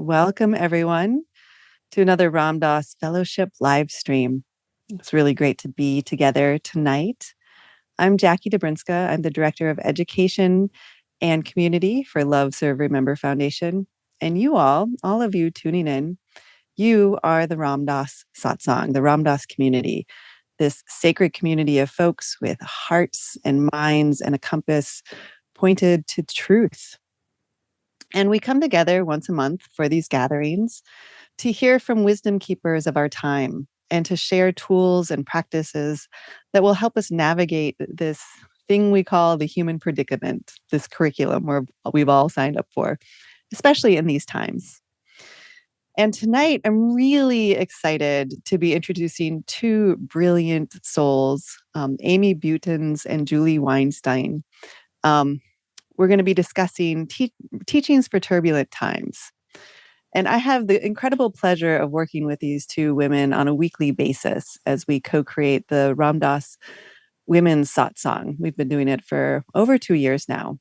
Welcome, everyone, to another Ram Dass Fellowship live stream. It's really great to be together tonight. I'm Jackie Dobrinska. I'm the Director of Education and Community for Love, Serve, Remember Foundation. And you all of you tuning in, you are the Ram Dass satsang, the Ram Dass community, this sacred community of folks with hearts and minds and a compass pointed to truth. And we come together once a month for these gatherings to hear from wisdom keepers of our time and to share tools and practices that will help us navigate this thing we call the human predicament, this curriculum we've all signed up for, especially in these times. And tonight, I'm really excited to be introducing two brilliant souls, Amy Buetens and Julie Weinstein. We're going to be discussing teachings for turbulent times. And I have the incredible pleasure of working with these two women on a weekly basis as we co-create the Ram Dass Women's Satsang. We've been doing it for over 2 years now.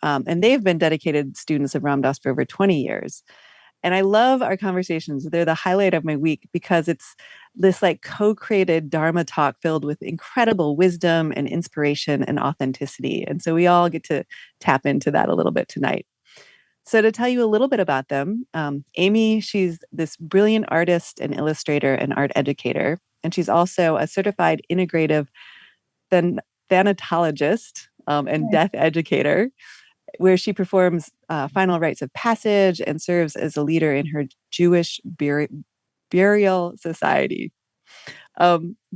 And they've been dedicated students of Ram Dass for over 20 years. And I love our conversations. They're the highlight of my week because it's this like co-created Dharma talk filled with incredible wisdom and inspiration and authenticity. And so we all get to tap into that a little bit tonight. So to tell you a little bit about them, Amy, she's this brilliant artist and illustrator and art educator. And she's also a certified integrative thanatologist and death educator, where she performs final rites of passage and serves as a leader in her Jewish burial society.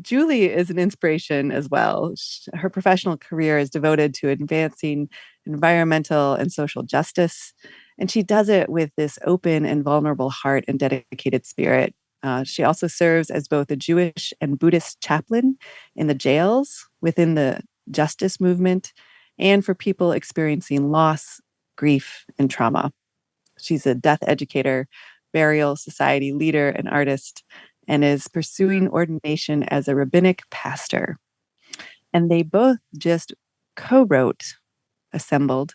Julie is an inspiration as well. Her professional career is devoted to advancing environmental and social justice, and she does it with this open and vulnerable heart and dedicated spirit. She also serves as both a Jewish and Buddhist chaplain in the jails within the justice movement and for people experiencing loss, grief, and trauma. She's a death educator, burial society leader, and artist, and is pursuing ordination as a rabbinic pastor. And they both just assembled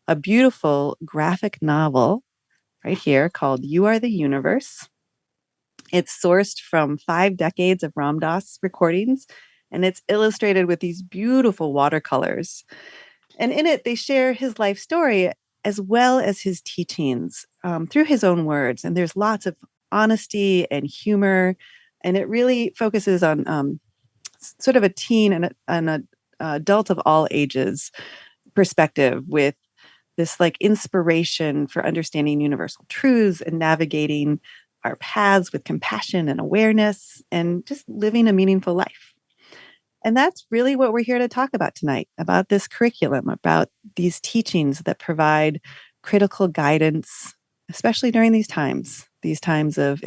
a beautiful graphic novel right here called You Are the Universe. It's sourced from 5 decades of Ram Dass recordings, and it's illustrated with these beautiful watercolors. And in it, they share his life story as well as his teachings through his own words. And there's lots of honesty and humor. And it really focuses on sort of a teen and an adult of all ages perspective, with this like inspiration for understanding universal truths and navigating our paths with compassion and awareness and just living a meaningful life. And that's really what we're here to talk about tonight, about this curriculum, about these teachings that provide critical guidance, especially during these times of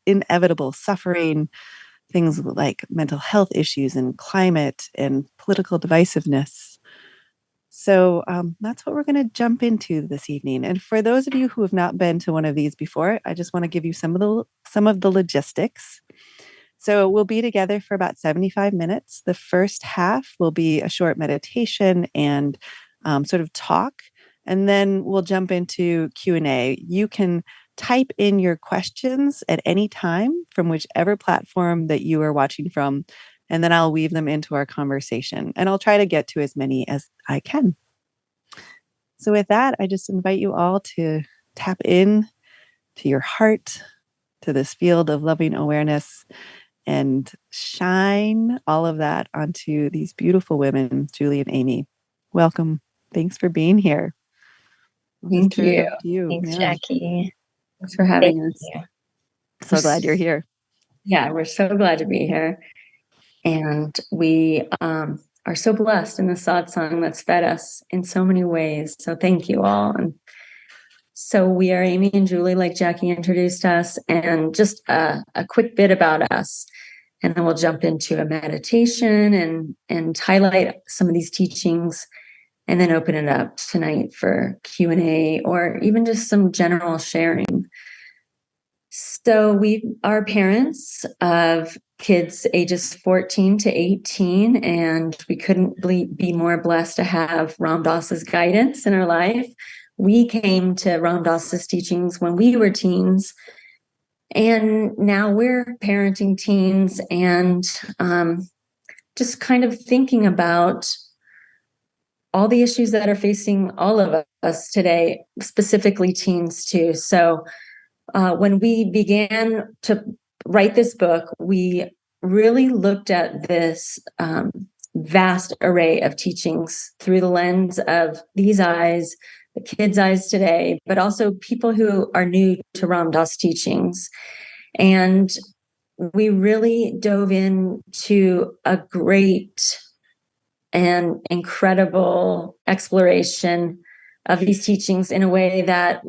inevitable suffering, things like mental health issues and climate and political divisiveness. So that's what we're going to jump into this evening. And for those of you who have not been to one of these before, I just want to give you some of the logistics. So we'll be together for about 75 minutes. The first half will be a short meditation and sort of talk, and then we'll jump into Q&A. You can type in your questions at any time from whichever platform that you are watching from, and then I'll weave them into our conversation. And I'll try to get to as many as I can. So with that, I just invite you all to tap in to your heart, to this field of loving awareness, and shine all of that onto these beautiful women, Julie and Amy. Welcome. Thanks for being here. Thank you. Thanks, Jackie. Thanks for having us. So glad you're here. Yeah, we're so glad to be here. And we are so blessed in the satsang that's fed us in so many ways. So thank you all. And so we are Amy and Julie, like Jackie introduced us, and just a quick bit about us. And then we'll jump into a meditation and highlight some of these teachings, and then open it up tonight for Q&A or even just some general sharing. So we are parents of kids ages 14 to 18, and we couldn't be more blessed to have Ram Dass's guidance in our life we came to Ram Dass's teachings when we were teens, and now we're parenting teens, and just kind of thinking about all the issues that are facing all of us today, specifically teens too. So when we began to write this book, we really looked at this vast array of teachings through the lens of these eyes, the kids' eyes today, but also people who are new to Ram Dass teachings. And we really dove into a great and incredible exploration of these teachings in a way that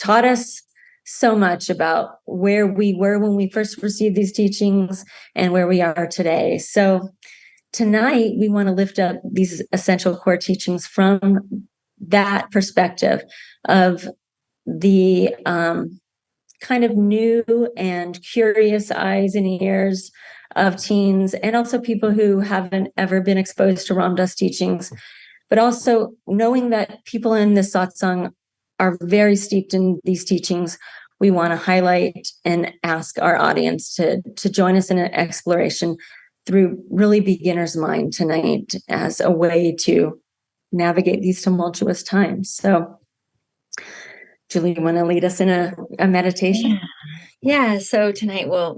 taught us so much about where we were when we first received these teachings and where we are today. So tonight, we want to lift up these essential core teachings from that perspective of the kind of new and curious eyes and ears of teens, and also people who haven't ever been exposed to Ram Dass teachings, but also knowing that people in this satsang are very steeped in these teachings. We want to highlight and ask our audience to join us in an exploration through really beginner's mind tonight as a way to navigate these tumultuous times. So, Julie, you want to lead us in a meditation? Yeah. So tonight we'll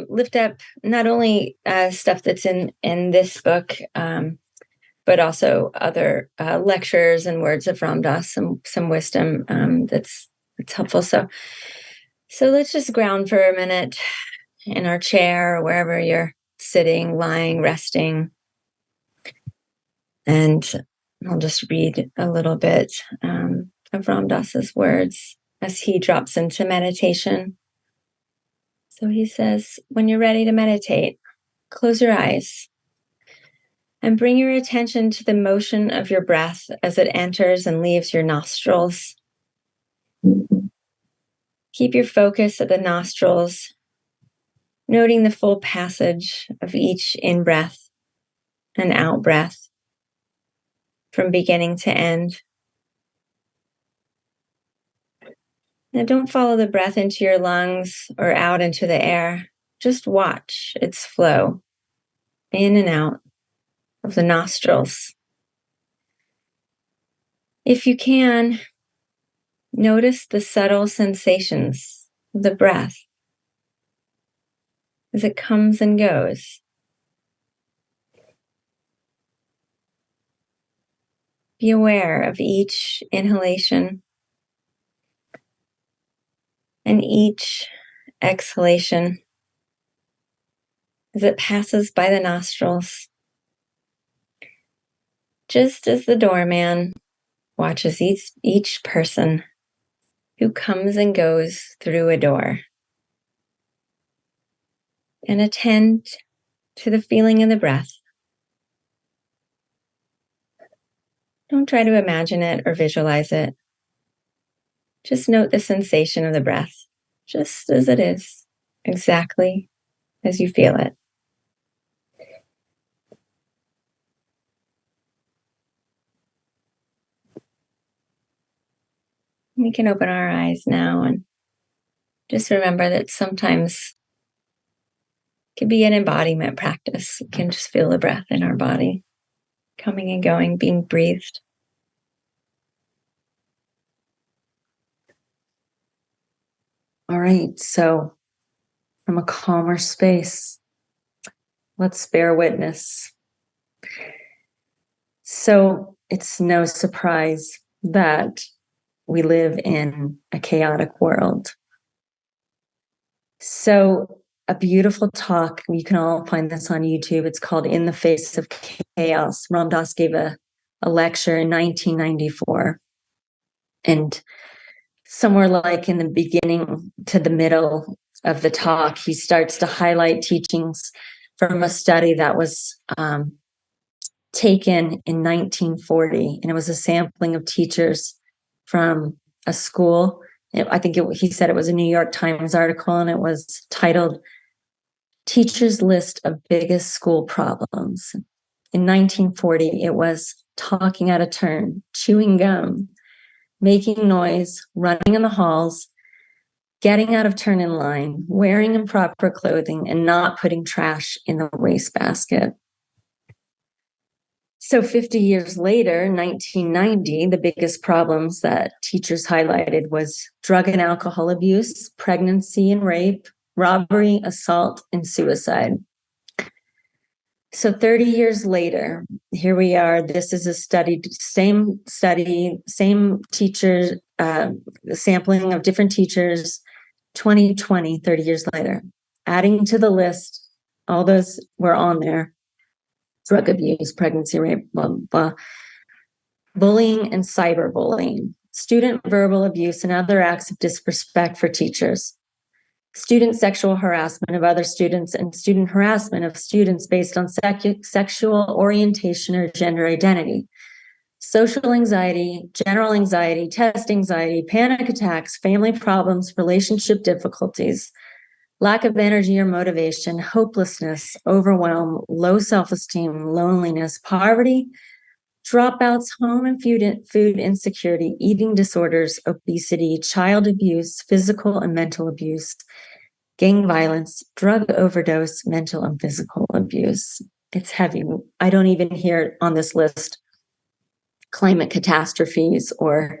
lift up not only stuff that's in this book, but also other lectures and words of Ram Dass, some wisdom that's helpful. So let's just ground for a minute in our chair or wherever you're sitting, lying, resting. And I'll just read a little bit of Ram Dass's words as he drops into meditation. So he says, when you're ready to meditate, close your eyes and bring your attention to the motion of your breath as it enters and leaves your nostrils. Keep your focus at the nostrils, noting the full passage of each in-breath and out-breath from beginning to end. Now don't follow the breath into your lungs or out into the air. Just watch its flow in and out of the nostrils. If you can, notice the subtle sensations of the breath as it comes and goes. Be aware of each inhalation and each exhalation as it passes by the nostrils, just as the doorman watches each person who comes and goes through a door. And attend to the feeling of the breath. Don't try to imagine it or visualize it. Just note the sensation of the breath, just as it is, exactly as you feel it. We can open our eyes now and just remember that sometimes it can be an embodiment practice. We can just feel the breath in our body, coming and going, being breathed. All right, so from a calmer space, let's bear witness. So it's no surprise that we live in a chaotic world. So a beautiful talk, you can all find this on YouTube. It's called In the Face of Chaos. Ram Dass gave a lecture in 1994. And somewhere like in the beginning to the middle of the talk, he starts to highlight teachings from a study that was taken in 1940. And it was a sampling of teachers from a school. He said it was a New York Times article, and it was titled Teachers' List of Biggest School Problems. In 1940, it was talking out of turn, chewing gum, making noise, running in the halls, getting out of turn in line, wearing improper clothing, and not putting trash in the wastebasket. So 50 years later, 1990, the biggest problems that teachers highlighted was drug and alcohol abuse, pregnancy and rape, robbery, assault, and suicide. So 30 years later, here we are. This is a same teacher, sampling of different teachers, 2020, 30 years later. Adding to the list, all those were on there. Drug abuse, pregnancy, rape, blah, blah. Bullying and cyberbullying, student verbal abuse and other acts of disrespect for teachers, student sexual harassment of other students, and student harassment of students based on sexual orientation or gender identity, social anxiety, general anxiety, test anxiety, panic attacks, family problems, relationship difficulties, lack of energy or motivation, hopelessness, overwhelm, low self-esteem, loneliness, poverty, dropouts, home and food insecurity, eating disorders, obesity, child abuse, physical and mental abuse, gang violence, drug overdose, mental and physical abuse. It's heavy. I don't even hear on this list climate catastrophes or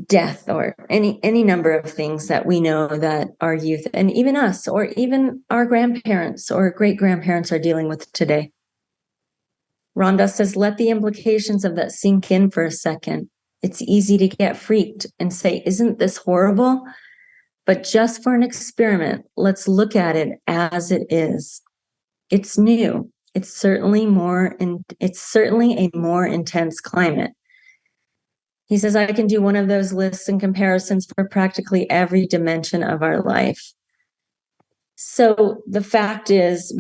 death or any number of things that we know that our youth and even us or even our grandparents or great grandparents are dealing with today. Ram Dass says, let the implications of that sink in for a second. It's easy to get freaked and say, isn't this horrible? But just for an experiment, let's look at it as it is. It's new. It's certainly a more intense climate. He says, I can do one of those lists and comparisons for practically every dimension of our life. So the fact is,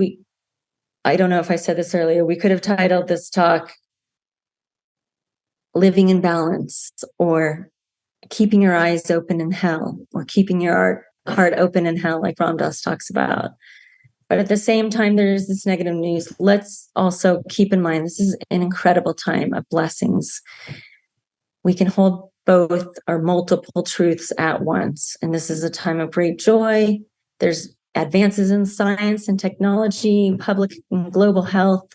I don't know if I said this earlier, we could have titled this talk Living in Balance, or Keeping Your Eyes Open in Hell, or Keeping Your Heart Open in Hell, like Ram Dass talks about. But at the same time, there's this negative news. Let's also keep in mind, this is an incredible time of blessings. We can hold both or multiple truths at once. And this is a time of great joy. There's advances in science and technology, public and global health.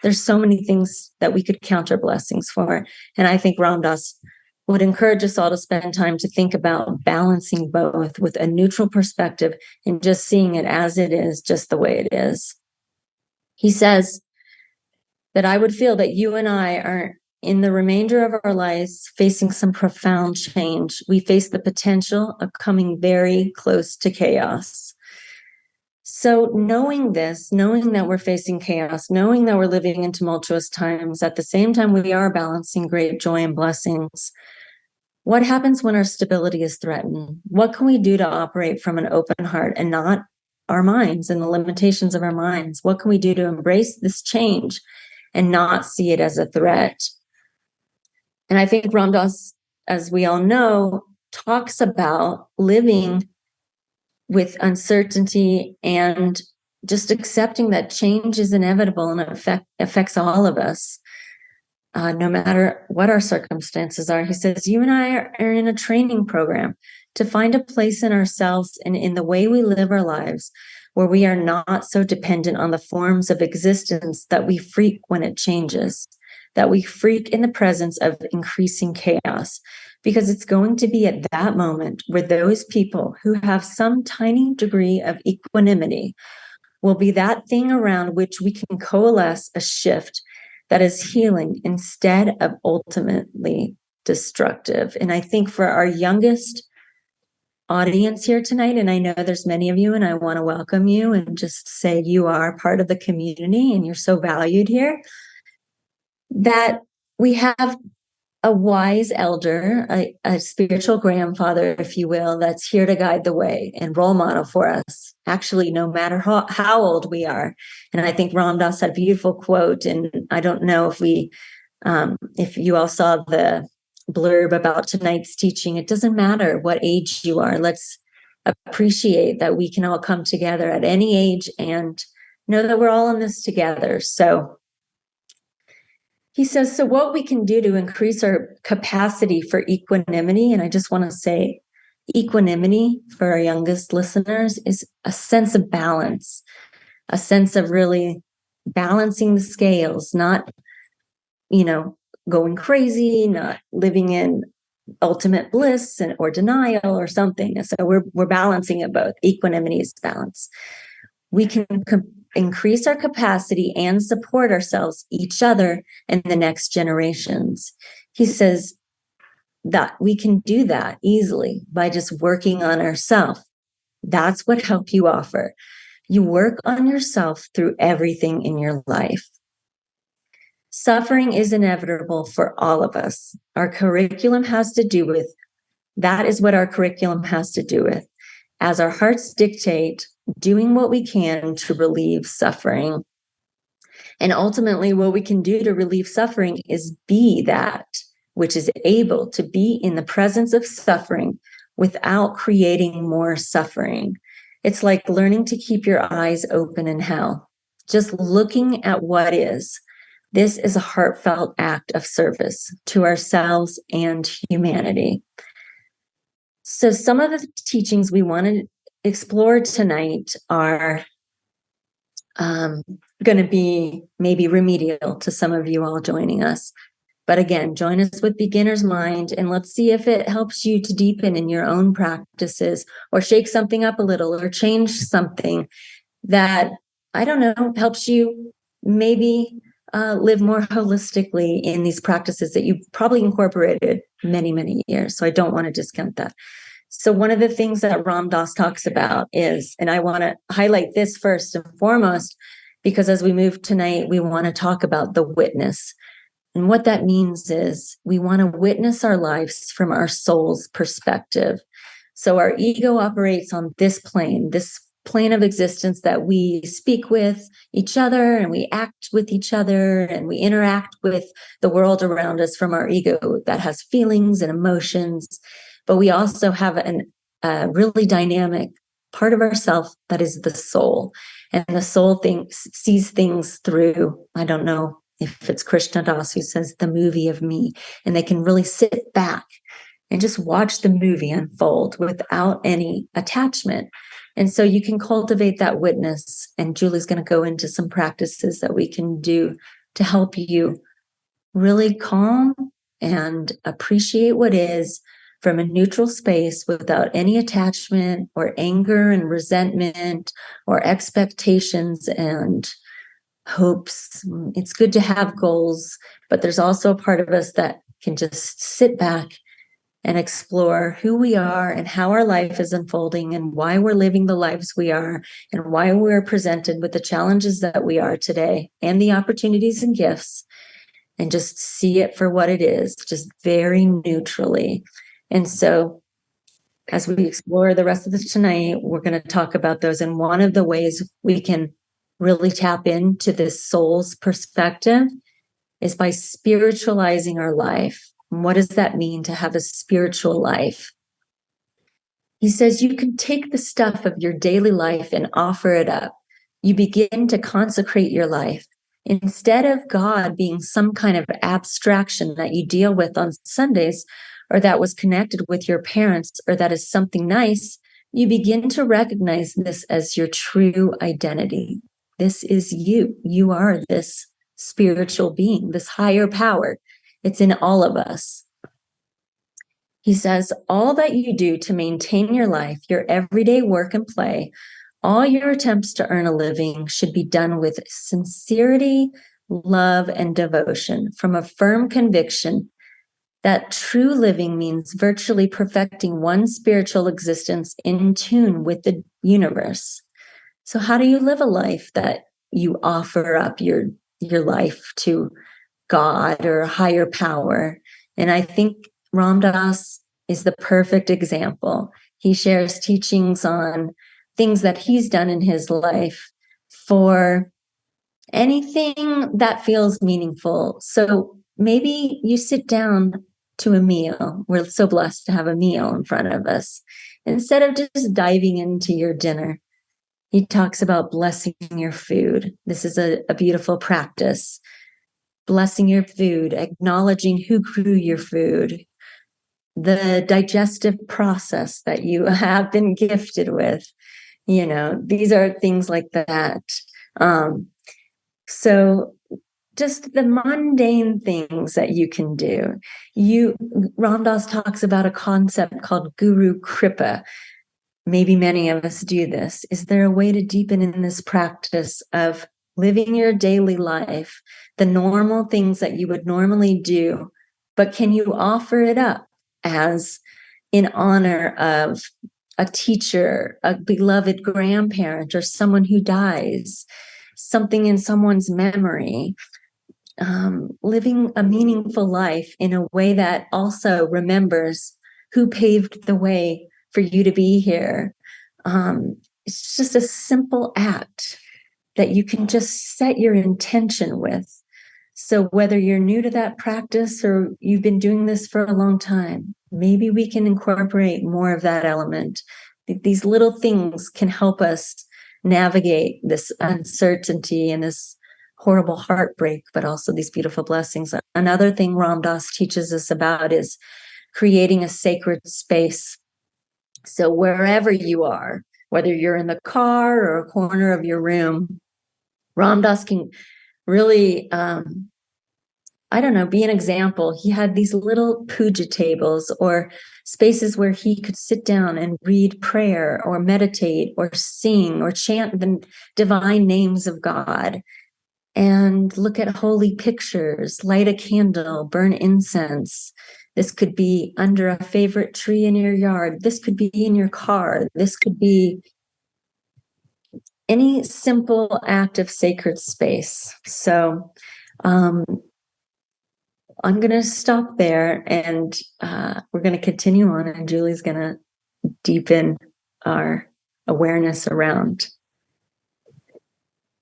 There's so many things that we could count our blessings for. And I think Ram Dass would encourage us all to spend time to think about balancing both with a neutral perspective and just seeing it as it is, just the way it is. He says that I would feel that you and I are in the remainder of our lives facing some profound change. We face the potential of coming very close to chaos. So knowing this, knowing that we're facing chaos, knowing that we're living in tumultuous times, at the same time we are balancing great joy and blessings, what happens when our stability is threatened? What can we do to operate from an open heart and not our minds and the limitations of our minds? What can we do to embrace this change and not see it as a threat? And I think Ram Dass, as we all know, talks about living with uncertainty and just accepting that change is inevitable and affects all of us, no matter what our circumstances are. He says, you and I are in a training program to find a place in ourselves and in the way we live our lives where we are not so dependent on the forms of existence that we freak when it changes, that we freak in the presence of increasing chaos. Because it's going to be at that moment where those people who have some tiny degree of equanimity will be that thing around which we can coalesce a shift that is healing instead of ultimately destructive. And I think for our youngest audience here tonight, and I know there's many of you, and I want to welcome you and just say you are part of the community and you're so valued here, that we have a wise elder, a spiritual grandfather, if you will, that's here to guide the way and role model for us, actually, no matter how old we are. And I think Ram Dass had a beautiful quote, and I don't know if you all saw the blurb about tonight's teaching. It doesn't matter what age you are. Let's appreciate that we can all come together at any age and know that we're all in this together. So He says, so what we can do to increase our capacity for equanimity, and I just want to say equanimity for our youngest listeners is a sense of balance, a sense of really balancing the scales, not, going crazy, not living in ultimate bliss or denial or something. So we're balancing it both. Equanimity is balance. We can increase our capacity and support ourselves, each other, and the next generations. He says that we can do that easily by just working on ourselves. That's what help you offer. You work on yourself through everything in your life. Suffering is inevitable for all of us. Our curriculum has to do with that is what our curriculum has to do with. As our hearts dictate, doing what we can to relieve suffering. And ultimately, what we can do to relieve suffering is be that which is able to be in the presence of suffering without creating more suffering. It's like learning to keep your eyes open in hell, just looking at what is. This is a heartfelt act of service to ourselves and humanity. So some of the teachings we want to explore tonight are going to be maybe remedial to some of you all joining us. But again, join us with beginner's mind and let's see if it helps you to deepen in your own practices or shake something up a little or change something that, I don't know, helps you maybe live more holistically in these practices that you probably incorporated many, many years. So I don't want to discount that. So one of the things that Ram Dass talks about is, and I want to highlight this first and foremost, because as we move tonight, we want to talk about the witness. And what that means is we want to witness our lives from our soul's perspective. So our ego operates on this plane of existence that we speak with each other and we act with each other and we interact with the world around us from our ego that has feelings and emotions. But we also have a really dynamic part of ourself that is the soul. And the soul sees things through, I don't know if it's Krishna Das who says the movie of me, and they can really sit back and just watch the movie unfold without any attachment. And so you can cultivate that witness. And Julie's going to go into some practices that we can do to help you really calm and appreciate what is from a neutral space without any attachment or anger and resentment or expectations and hopes. It's good to have goals, but there's also a part of us that can just sit back and explore who we are and how our life is unfolding and why we're living the lives we are and why we're presented with the challenges that we are today and the opportunities and gifts, and just see it for what it is, just very neutrally. And so as we explore the rest of this tonight, we're going to talk about those. And one of the ways we can really tap into this soul's perspective is by spiritualizing our life. And what does that mean to have a spiritual life? He says you can take the stuff of your daily life and offer it up. You begin to consecrate your life. Instead of God being some kind of abstraction that you deal with on Sundays, or that was connected with your parents, or that is something nice, you begin to recognize this as your true identity. This is you. You are this spiritual being, this higher power. It's in all of us. He says, all that you do to maintain your life, your everyday work and play, all your attempts to earn a living should be done with sincerity, love, and devotion from a firm conviction that true living means virtually perfecting one spiritual existence in tune with the universe. So how do you live a life that you offer up your life to God or a higher power? And I think Ram Dass is the perfect example. He shares teachings on things that he's done in his life for anything that feels meaningful. So maybe you sit down to a meal. We're so blessed to have a meal in front of us. Instead of just diving into your dinner, he talks about blessing your food. This is a beautiful practice. blessing your food, acknowledging who grew your food, the digestive process that you have been gifted with. These are things like that. So just the mundane things that you can do. Ram Dass talks about a concept called Guru Kripa. Maybe many of us do this. Is there a way to deepen in this practice of living your daily life, the normal things that you would normally do, but can you offer it up as in honor of a teacher, a beloved grandparent, or someone who dies, something in someone's memory? Living a meaningful life in a way that also remembers who paved the way for you to be here. It's just a simple act that you can just set your intention with. So whether you're new to that practice or you've been doing this for a long time, maybe we can incorporate more of that element. These little things can help us navigate this uncertainty and this horrible heartbreak, but also these beautiful blessings. Another thing Ram Dass teaches us about is creating a sacred space. So wherever you are, whether you're in the car or a corner of your room, Ram Dass can really, be an example. He had these little puja tables or spaces where he could sit down and read prayer or meditate or sing or chant the divine names of God and look at holy pictures, light a candle, burn incense. This could be under a favorite tree in your yard. This could be in your car. This could be any simple act of sacred space. So I'm going to stop there and we're going to continue on, and Julie's going to deepen our awareness around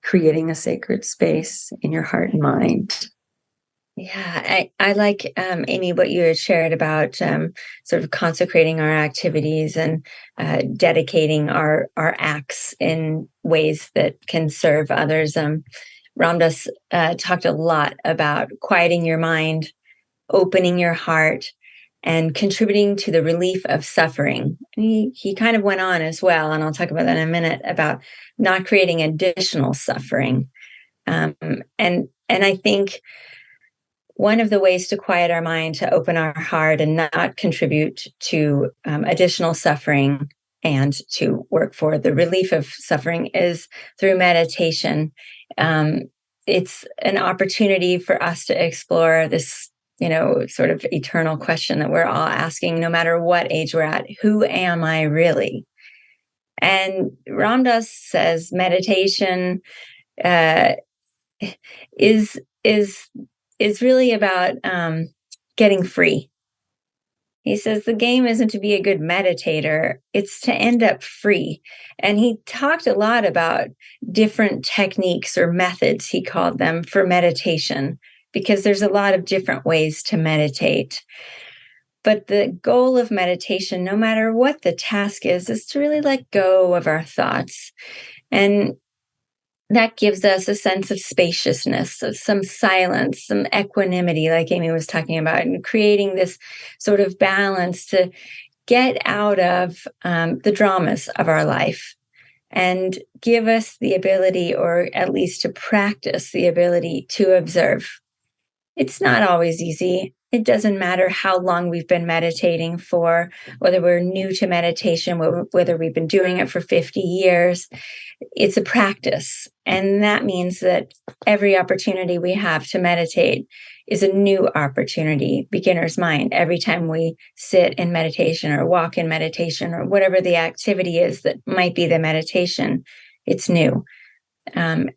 creating a sacred space in your heart and mind. Yeah, I like, Amy, what you had shared about sort of consecrating our activities and dedicating our acts in ways that can serve others. Ram Dass talked a lot about quieting your mind, opening your heart, and contributing to the relief of suffering. He kind of went on as well, and I'll talk about that in a minute, about not creating additional suffering. And I think one of the ways to quiet our mind, to open our heart and not contribute to additional suffering and to work for the relief of suffering, is through meditation. It's an opportunity for us to explore this, sort of eternal question that we're all asking, no matter what age we're at: who am I really? And Ram Dass says meditation is really about getting free. He says the game isn't to be a good meditator, it's to end up free. And he talked a lot about different techniques or methods, he called them, for meditation, because there's a lot of different ways to meditate. But the goal of meditation, no matter what the task is to really let go of our thoughts. And that gives us a sense of spaciousness, of some silence, some equanimity, like Amy was talking about, and creating this sort of balance to get out of the dramas of our life and give us the ability, or at least to practice the ability, to observe. It's not always easy. It doesn't matter how long we've been meditating for, whether we're new to meditation, whether we've been doing it for 50 years. It's a practice. And that means that every opportunity we have to meditate is a new opportunity, beginner's mind. Every time we sit in meditation or walk in meditation or whatever the activity is that might be the meditation, it's new. And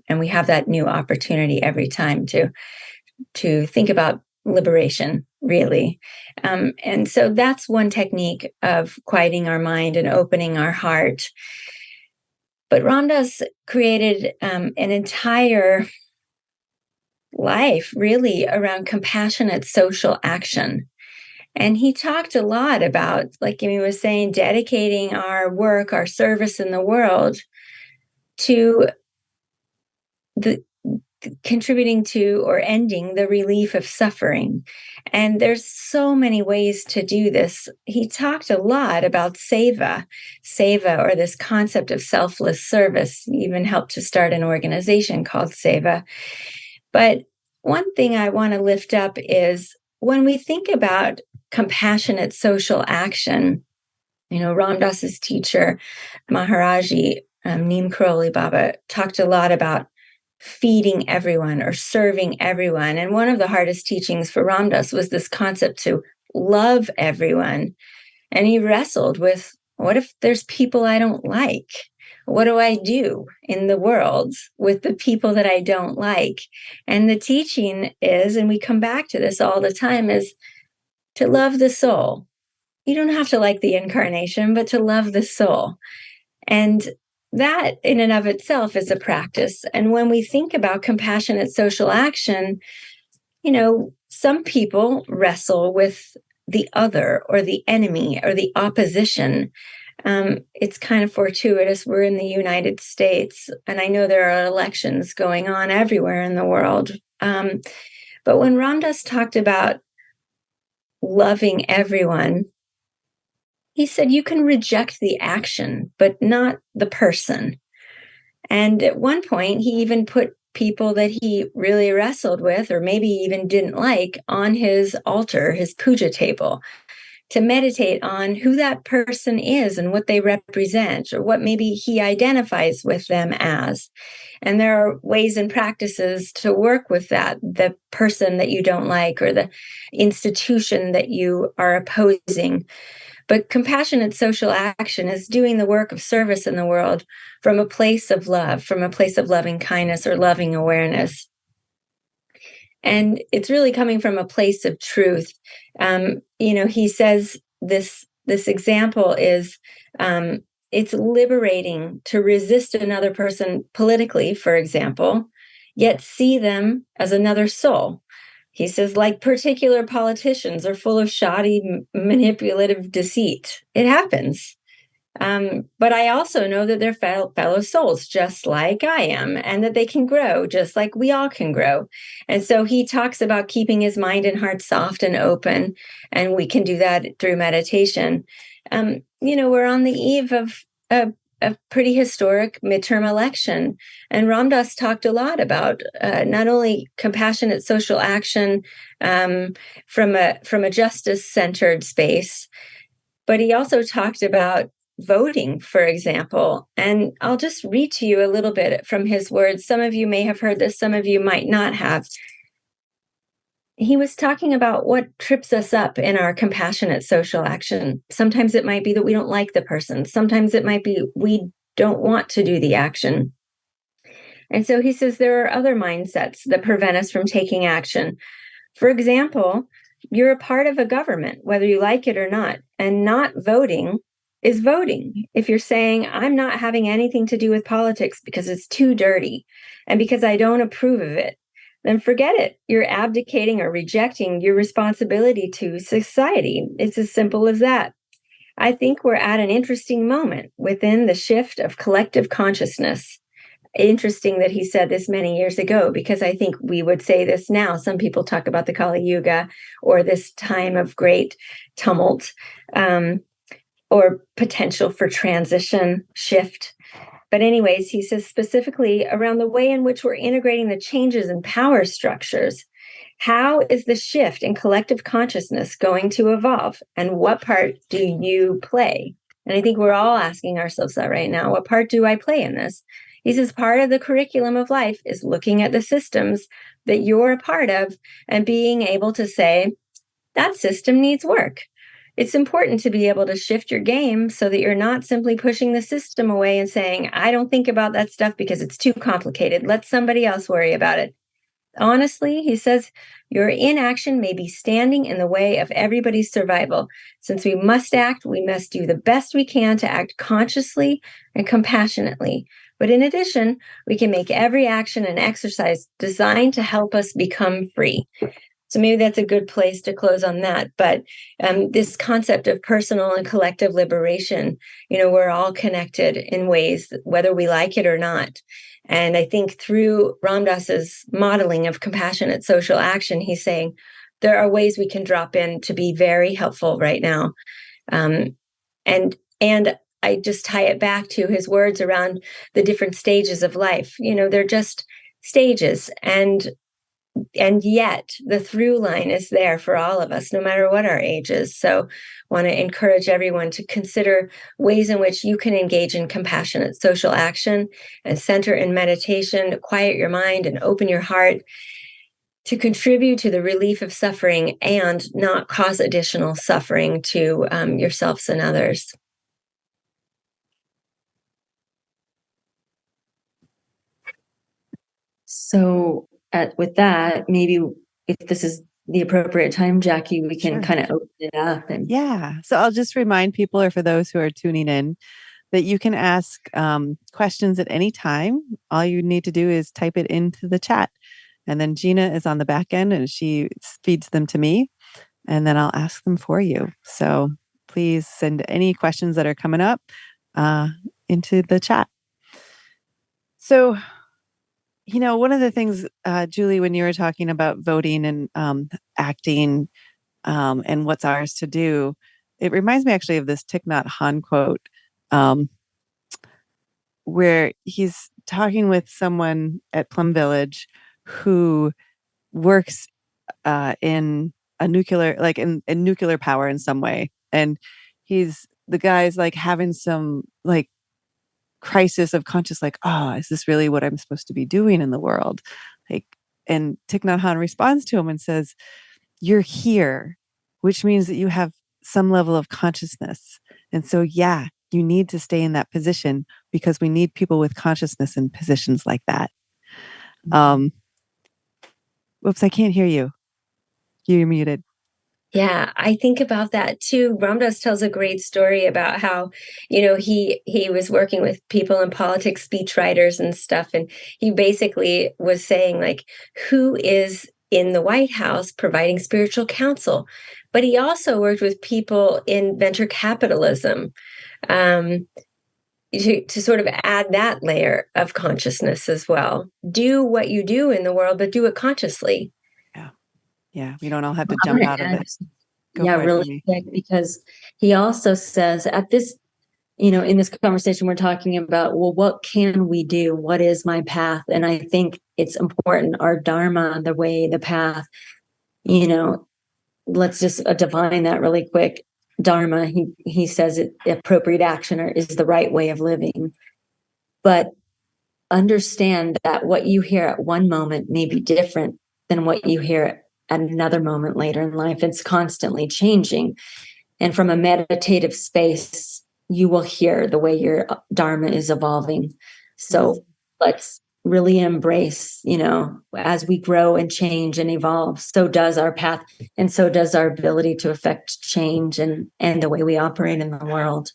we have that new opportunity every time to think about liberation, really. And so that's one technique of quieting our mind and opening our heart. But Ram Dass created an entire life really around compassionate social action. And he talked a lot about, like Amy was saying, dedicating our work, our service in the world to the contributing to or ending the relief of suffering. And there's so many ways to do this. He talked a lot about seva, or this concept of selfless service. He even helped to start an organization called Seva. But one thing I want to lift up is when we think about compassionate social action, Ram Dass's teacher, Maharaji Neem Karoli Baba, talked a lot about feeding everyone or serving everyone. And one of the hardest teachings for Ram Dass was this concept to love everyone. And he wrestled with, what if there's people I don't like? What do I do in the world with the people that I don't like? And the teaching is, and we come back to this all the time, is to love the soul. You don't have to like the incarnation, but to love the soul. And that in and of itself is a practice. And when we think about compassionate social action, some people wrestle with the other or the enemy or the opposition. It's kind of fortuitous. We're in the United States, and I know there are elections going on everywhere in the world. But when Ram Dass talked about loving everyone, he said you can reject the action, but not the person. And at one point, he even put people that he really wrestled with, or maybe even didn't like, on his altar, his puja table, to meditate on who that person is and what they represent, or what maybe he identifies with them as. And there are ways and practices to work with that, the person that you don't like or the institution that you are opposing. But compassionate social action is doing the work of service in the world from a place of love, from a place of loving kindness or loving awareness. And it's really coming from a place of truth. He says this example is, it's liberating to resist another person politically, for example, yet see them as another soul. He says, like particular politicians are full of shoddy, manipulative deceit. It happens. But I also know that they're fellow souls, just like I am, and that they can grow just like we all can grow. And so he talks about keeping his mind and heart soft and open, and we can do that through meditation. We're on the eve of a pretty historic midterm election. And Ram Dass talked a lot about not only compassionate social action from a justice-centered space, but he also talked about voting, for example. And I'll just read to you a little bit from his words. Some of you may have heard this, some of you might not have. He was talking about what trips us up in our compassionate social action. Sometimes it might be that we don't like the person. Sometimes it might be we don't want to do the action. And so he says there are other mindsets that prevent us from taking action. For example, you're a part of a government, whether you like it or not, and not voting is voting. If you're saying, I'm not having anything to do with politics because it's too dirty and because I don't approve of it, then forget it. You're abdicating or rejecting your responsibility to society. It's as simple as that. I think we're at an interesting moment within the shift of collective consciousness. Interesting that he said this many years ago, because I think we would say this now. Some people talk about the Kali Yuga or this time of great tumult or potential for transition, shift. But anyways, he says specifically around the way in which we're integrating the changes in power structures. How is the shift in collective consciousness going to evolve? And what part do you play? And I think we're all asking ourselves that right now. What part do I play in this? He says part of the curriculum of life is looking at the systems that you're a part of and being able to say, that system needs work. It's important to be able to shift your game so that you're not simply pushing the system away and saying, I don't think about that stuff because it's too complicated. Let somebody else worry about it. Honestly, he says, your inaction may be standing in the way of everybody's survival. Since we must act, we must do the best we can to act consciously and compassionately. But in addition, we can make every action an exercise designed to help us become free. So maybe that's a good place to close on that. But this concept of personal and collective liberation, we're all connected in ways, whether we like it or not. And I think through Ram Dass's modeling of compassionate social action, he's saying there are ways we can drop in to be very helpful right now. And I just tie it back to his words around the different stages of life. They're just stages, and yet the through line is there for all of us, no matter what our age is. So want to encourage everyone to consider ways in which you can engage in compassionate social action and center in meditation, quiet your mind and open your heart to contribute to the relief of suffering and not cause additional suffering to yourselves and others. So with that, maybe if this is the appropriate time, Jackie, we can Sure. kind of open it up. And Yeah. So I'll just remind people, or for those who are tuning in, that you can ask questions at any time. All you need to do is type it into the chat. And then Gina is on the back end and she feeds them to me. And then I'll ask them for you. So please send any questions that are coming up into the chat. So, one of the things, Julie, when you were talking about voting and acting and what's ours to do, it reminds me actually of this Thich Nhat Hanh quote, where he's talking with someone at Plum Village who works in a nuclear, like in nuclear power in some way. And the guy's like having some like crisis of conscious, like, oh, is this really what I'm supposed to be doing in the world? Like, and Thich Nhat Hanh responds to him and says, you're here, which means that you have some level of consciousness. And so, yeah, you need to stay in that position because we need people with consciousness in positions like that. Whoops, I can't hear you. You're muted. Yeah, I think about that too. Ram Dass tells a great story about how, he was working with people in politics, speech writers and stuff, and he basically was saying, like, who is in the White House providing spiritual counsel? But he also worked with people in venture capitalism to sort of add that layer of consciousness as well. Do what you do in the world, but do it consciously. Yeah, we don't all have to jump out of it. Yeah, really quick, because he also says at this, in this conversation, we're talking about, well, what can we do? What is my path? And I think it's important, our dharma, the way, the path, let's just define that really quick. Dharma, he says appropriate action is the right way of living. But understand that what you hear at one moment may be different than what you hear at another moment later in life. It's constantly changing. And from a meditative space, you will hear the way your dharma is evolving. So let's really embrace, as we grow and change and evolve, so does our path, and so does our ability to affect change and the way we operate in the world.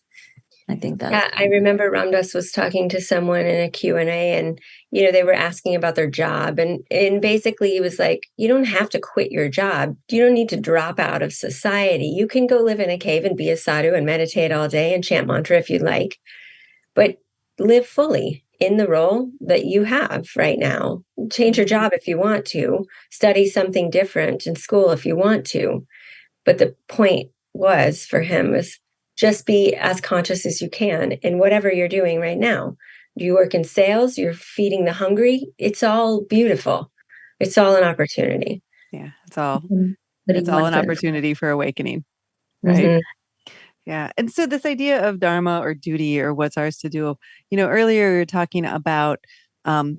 I think that. Yeah, I remember Ram Dass was talking to someone in a Q&A, and they were asking about their job, and basically he was like, you don't have to quit your job. You don't need to drop out of society. You can go live in a cave and be a sadhu and meditate all day and chant mantra if you'd like, but live fully in the role that you have right now. Change your job if you want to, study something different in school if you want to. But the point was for him was just be as conscious as you can in whatever you're doing right now. Do you work in sales? You're feeding the hungry? It's all beautiful. It's all an opportunity. Yeah, it's all an opportunity for awakening, right? Mm-hmm. Yeah. And so this idea of dharma or duty or what's ours to do, earlier we were talking about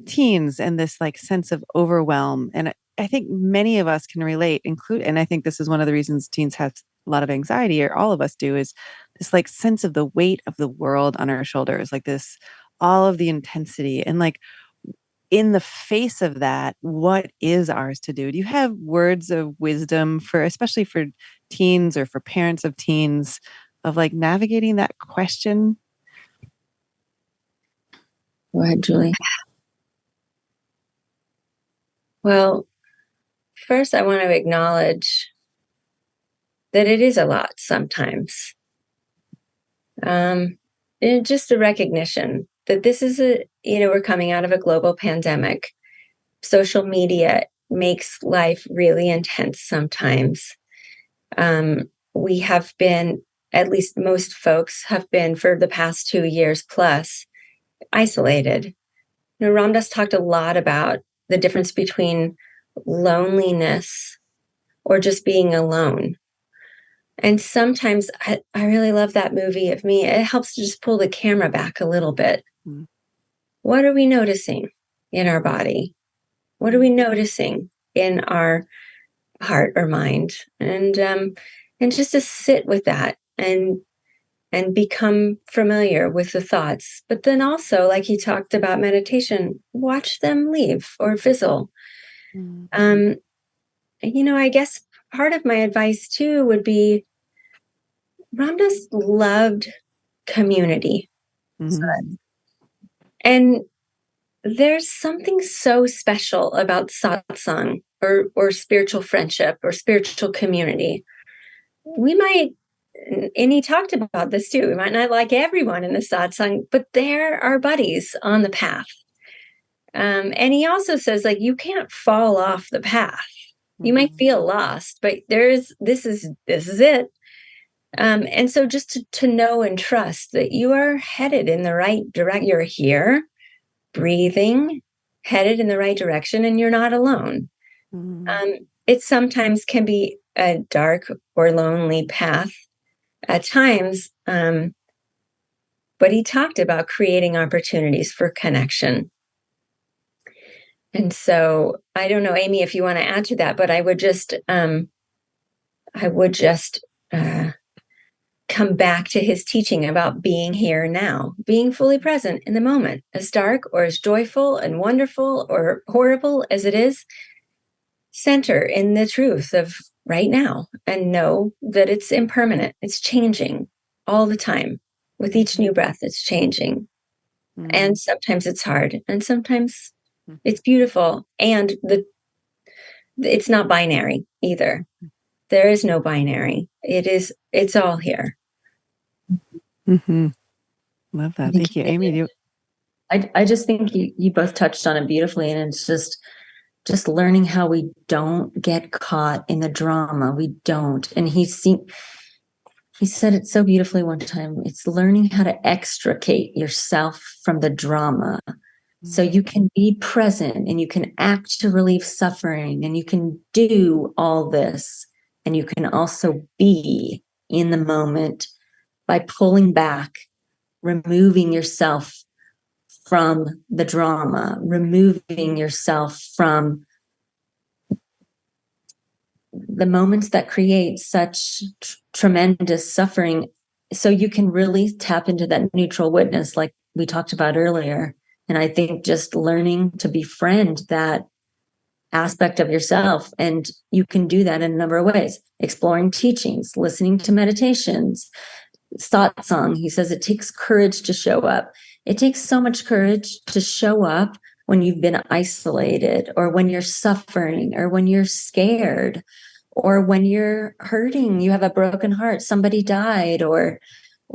teens and this like sense of overwhelm. And I think many of us can relate, and I think this is one of the reasons teens have a lot of anxiety, or all of us do, is this like sense of the weight of the world on our shoulders, like this, all of the intensity. And like in the face of that, what is ours to do? Do you have words of wisdom especially for teens or for parents of teens, of like navigating that question? Go ahead, Julie. Well, first, I want to acknowledge that it is a lot sometimes. And just a recognition that this is we're coming out of a global pandemic. Social media makes life really intense sometimes. We have been, at least most folks have been for the past 2 years plus, isolated. Ram Dass talked a lot about the difference between loneliness or just being alone. And sometimes I really love that movie of me. It helps to just pull the camera back a little bit. Mm. What are we noticing in our body? What are we noticing in our heart or mind? And just to sit with that and become familiar with the thoughts. But then also, like he talked about meditation, watch them leave or fizzle. Mm. I guess part of my advice too would be Ram Dass loved community. Mm. And there's something so special about satsang or spiritual friendship or spiritual community. We might, and he talked about this too, we might not like everyone in the satsang, but they're our buddies on the path. And he also says, like, you can't fall off the path. You might feel lost, but this is it. And so just to know and trust that you are headed in the right direction. You're here, breathing, headed in the right direction, and you're not alone. It sometimes can be a dark or lonely path at times, but he talked about creating opportunities for connection. And so I don't know, Amy, if you want to add to that, but I would just come back to his teaching about being here now, being fully present in the moment, as dark or as joyful and wonderful or horrible as it is. Center in the truth of right now and know that it's impermanent. It's changing all the time. With each new breath, it's changing. And sometimes it's hard and sometimes it's beautiful. And it's not binary either. There is no binary. It's all here. Mm-hmm. Love that. Thank you, Amy. I just think you both touched on it beautifully, and it's just learning how we don't get caught in the drama. We don't. And he said it so beautifully one time. It's learning how to extricate yourself from the drama. So you can be present and you can act to relieve suffering and you can do all this. And you can also be in the moment by pulling back, removing yourself from the drama, removing yourself from the moments that create such tremendous suffering, so you can really tap into that neutral witness like we talked about earlier. And I think just learning to befriend that aspect of yourself, and you can do that in a number of ways: exploring teachings, listening to meditations, satsang. He says it takes courage to show up. It takes so much courage to show up when you've been isolated, or when you're suffering, or when you're scared, or when you're hurting, you have a broken heart, somebody died, or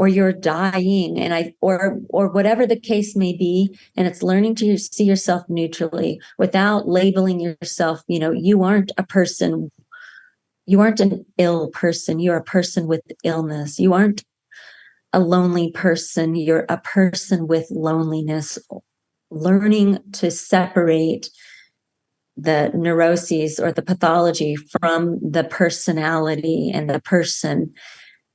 you're dying, or whatever the case may be. And it's learning to see yourself neutrally without labeling yourself. You aren't a person. You aren't an ill person. You're a person with illness. You aren't a lonely person. You're a person with loneliness. Learning to separate the neuroses or the pathology from the personality and the person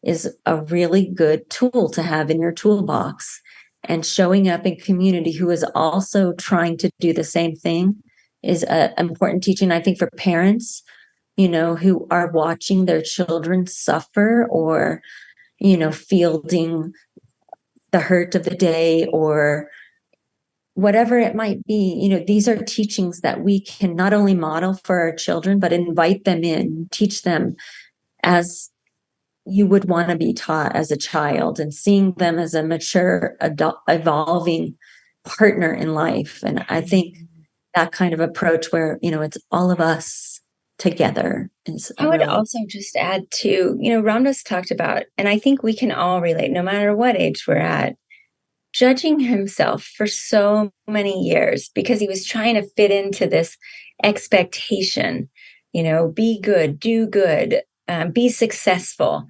is a really good tool to have in your toolbox. And showing up in community who is also trying to do the same thing is an important teaching, I think, for parents, who are watching their children suffer, or, fielding the hurt of the day, or whatever it might be. These are teachings that we can not only model for our children, but invite them in, teach them as you would want to be taught as a child, and seeing them as a mature, adult, evolving partner in life. And I think that kind of approach where, it's all of us together is I would also just add to, Ram Dass talked about, and I think we can all relate, no matter what age we're at, judging himself for so many years because he was trying to fit into this expectation, be good, do good, be successful.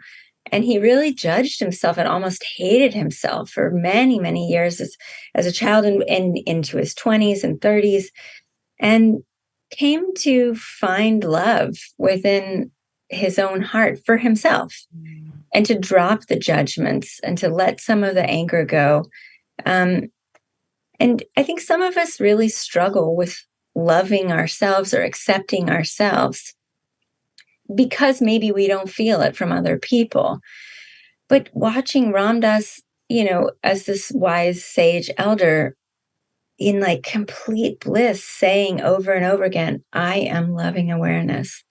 And he really judged himself and almost hated himself for many, many years as a child and into his 20s and 30s, and came to find love within his own heart for himself and to drop the judgments and to let some of the anger go. And I think some of us really struggle with loving ourselves or accepting ourselves because maybe we don't feel it from other people. But watching Ram Dass, as this wise sage elder in like complete bliss, saying over and over again, I am loving awareness.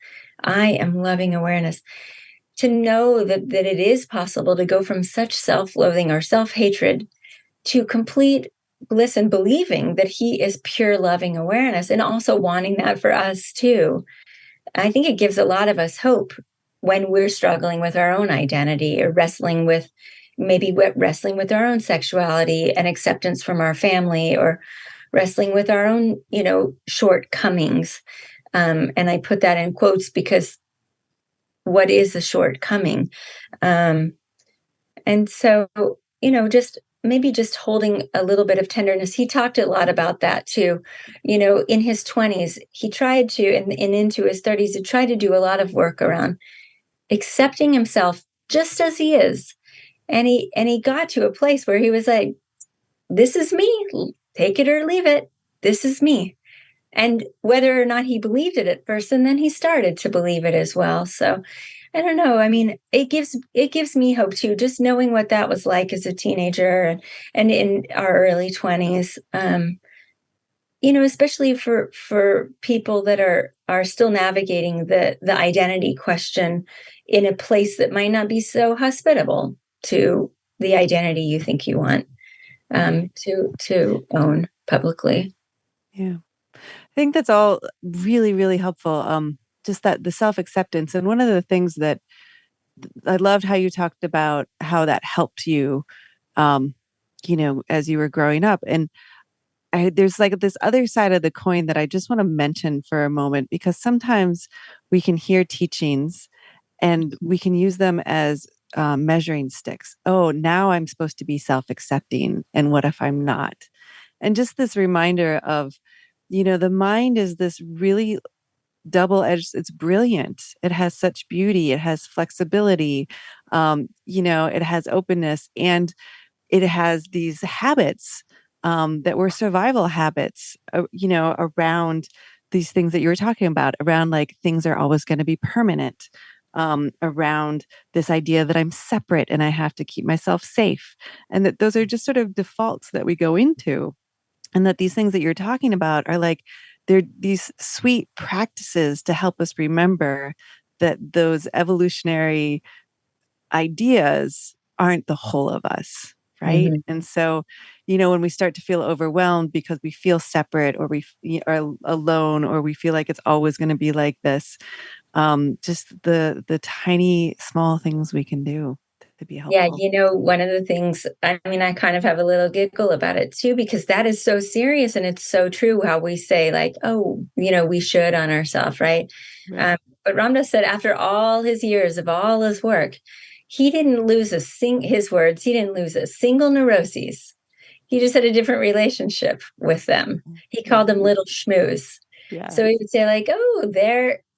I am loving awareness. To know that it is possible to go from such self-loathing or self-hatred to complete bliss and believing that he is pure loving awareness, and also wanting that for us too. I think it gives a lot of us hope when we're struggling with our own identity or wrestling with our own sexuality and acceptance from our family, or wrestling with our own, shortcomings. And I put that in quotes because what is a shortcoming? And so, just holding a little bit of tenderness. He talked a lot about that too. In his 20s, he tried to, and into his 30s, he tried to do a lot of work around accepting himself just as he is. And he got to a place where he was like, this is me, take it or leave it. This is me. And whether or not he believed it at first, and then he started to believe it as well. So I don't know. I mean, it gives me hope too, just knowing what that was like as a teenager and in our early 20s. Especially for people that are still navigating the identity question in a place that might not be so hospitable to the identity you think you want to own publicly. Yeah. I think that's all really, really helpful. Just that the self-acceptance. And one of the things that I loved how you talked about how that helped you, as you were growing up. And there's like this other side of the coin that I just want to mention for a moment, because sometimes we can hear teachings and we can use them as measuring sticks. Oh, now I'm supposed to be self-accepting. And what if I'm not? And just this reminder of, the mind is this really double-edged, it's brilliant. It has such beauty. It has flexibility. It has openness, and it has these habits that were survival habits, around these things that you were talking about, around like things are always going to be permanent, around this idea that I'm separate and I have to keep myself safe. And that those are just sort of defaults that we go into. And that these things that you're talking about are like, they're these sweet practices to help us remember that those evolutionary ideas aren't the whole of us. Right. Mm-hmm. And so, when we start to feel overwhelmed because we feel separate, or we are alone, or we feel like it's always going to be like this, just the tiny, small things we can do to be helpful. Yeah, one of the things, I mean, I kind of have a little giggle about it too, because that is so serious, and it's so true how we say like, oh, we should on ourselves, right? Right. But Ram Dass said after all his years of all his work, he didn't lose his words, he didn't lose a single neuroses. He just had a different relationship with them. He called them little schmoos. Yeah. So he would say like, oh,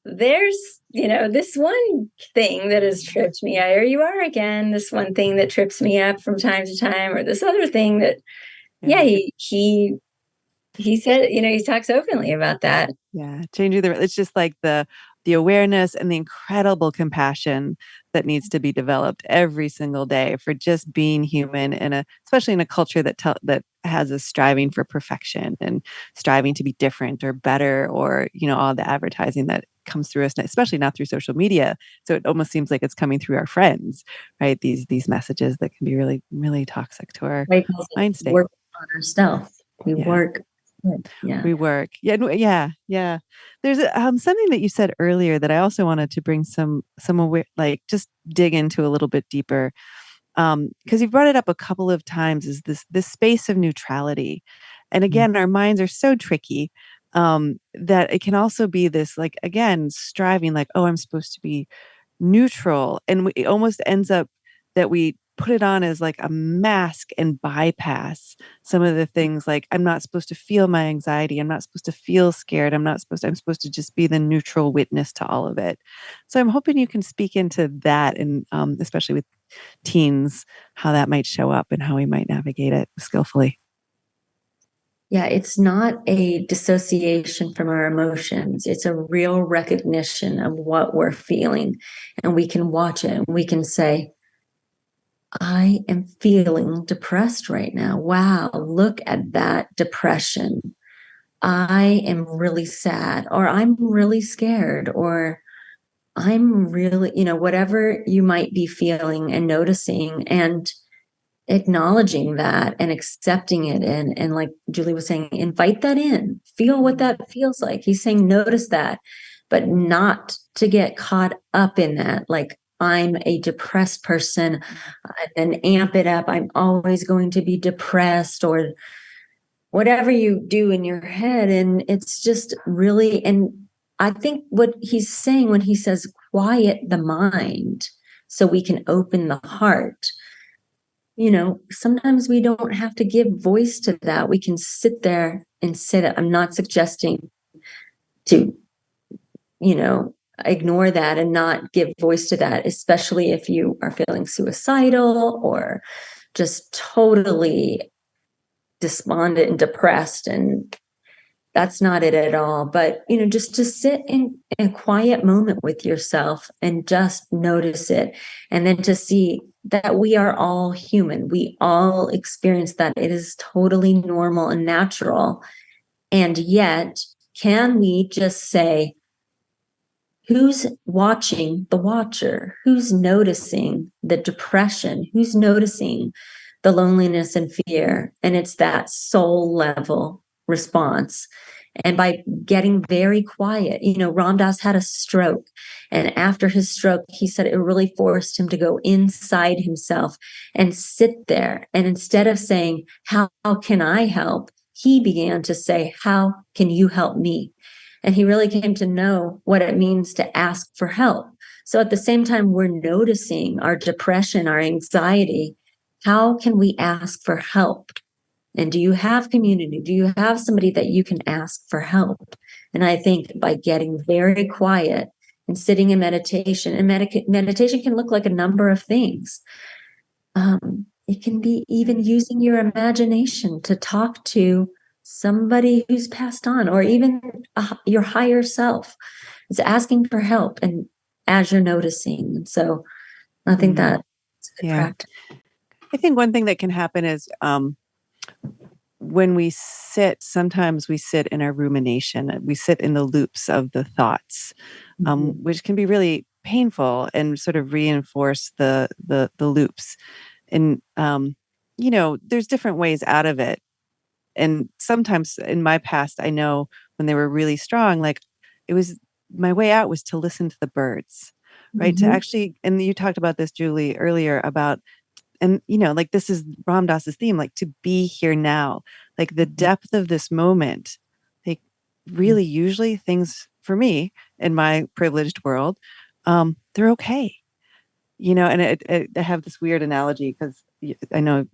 there's, this one thing that has tripped me. Here you are again. This one thing that trips me up from time to time, or this other thing that, he said, he talks openly about that. Yeah. Changing it's just like the awareness and the incredible compassion that needs to be developed every single day for just being human, especially in a culture that has us striving for perfection and striving to be different or better, or, all the advertising that comes through us, especially not through social media. So it almost seems like it's coming through our friends, right? These messages that can be really, really toxic to our mind state. Work on ourselves. We work Yeah. we work. Yeah. There's something that you said earlier that I also wanted to bring some like just dig into a little bit deeper. Because you've brought it up a couple of times, is this space of neutrality. And again, our minds are so tricky, that it can also be this, like, again, striving, like, oh, I'm supposed to be neutral. And it almost ends up that we put it on as like a mask and bypass some of the things, like, I'm not supposed to feel my anxiety. I'm not supposed to feel scared. I'm supposed to just be the neutral witness to all of it. So I'm hoping you can speak into that, and especially with teens, how that might show up and how we might navigate it skillfully. Yeah, it's not a dissociation from our emotions. It's a real recognition of what we're feeling. And we can watch it and we can say, I am feeling depressed right now. Wow, look at that depression. I am really sad, or I'm really scared, or I'm really, whatever you might be feeling and noticing, and acknowledging that and accepting it, and like Julie was saying, invite that in, feel what that feels like. He's saying notice that, but not to get caught up in that, like, I'm a depressed person and amp it up, I'm always going to be depressed, or whatever you do in your head. And it's just really, and I think what he's saying when he says quiet the mind so we can open the heart, sometimes we don't have to give voice to that. We can sit there and say that. I'm not suggesting to, ignore that and not give voice to that, especially if you are feeling suicidal or just totally despondent and depressed. And that's not it at all. But, just to sit in a quiet moment with yourself and just notice it. And then to see that we are all human. We all experience that. It is totally normal and natural. And yet, can we just say, who's watching the watcher? Who's noticing the depression? Who's noticing the loneliness and fear? And it's that soul level response. And by getting very quiet, Ram Dass had a stroke. And after his stroke, he said it really forced him to go inside himself and sit there. And instead of saying, how can I help? He began to say, how can you help me? And he really came to know what it means to ask for help. So at the same time, we're noticing our depression, our anxiety. How can we ask for help? And do you have community? Do you have somebody that you can ask for help? And I think by getting very quiet and sitting in meditation, and meditation can look like a number of things. It can be even using your imagination to talk to somebody who's passed on, or even your higher self. It's asking for help, and as you're noticing. And so I think that's a good practice. I think one thing that can happen is when we sit, sometimes we sit in our rumination. We sit in the loops of the thoughts, which can be really painful and sort of reinforce the loops. And there's different ways out of it. And sometimes in my past, I know when they were really strong, like, it was, my way out was to listen to the birds, right? To actually, and you talked about this, Julie, earlier about, and like, this is Ram Dass's theme, like, to be here now, like the depth of this moment. Like, really, usually things for me in my privileged world, they're okay. And I have this weird analogy, because I know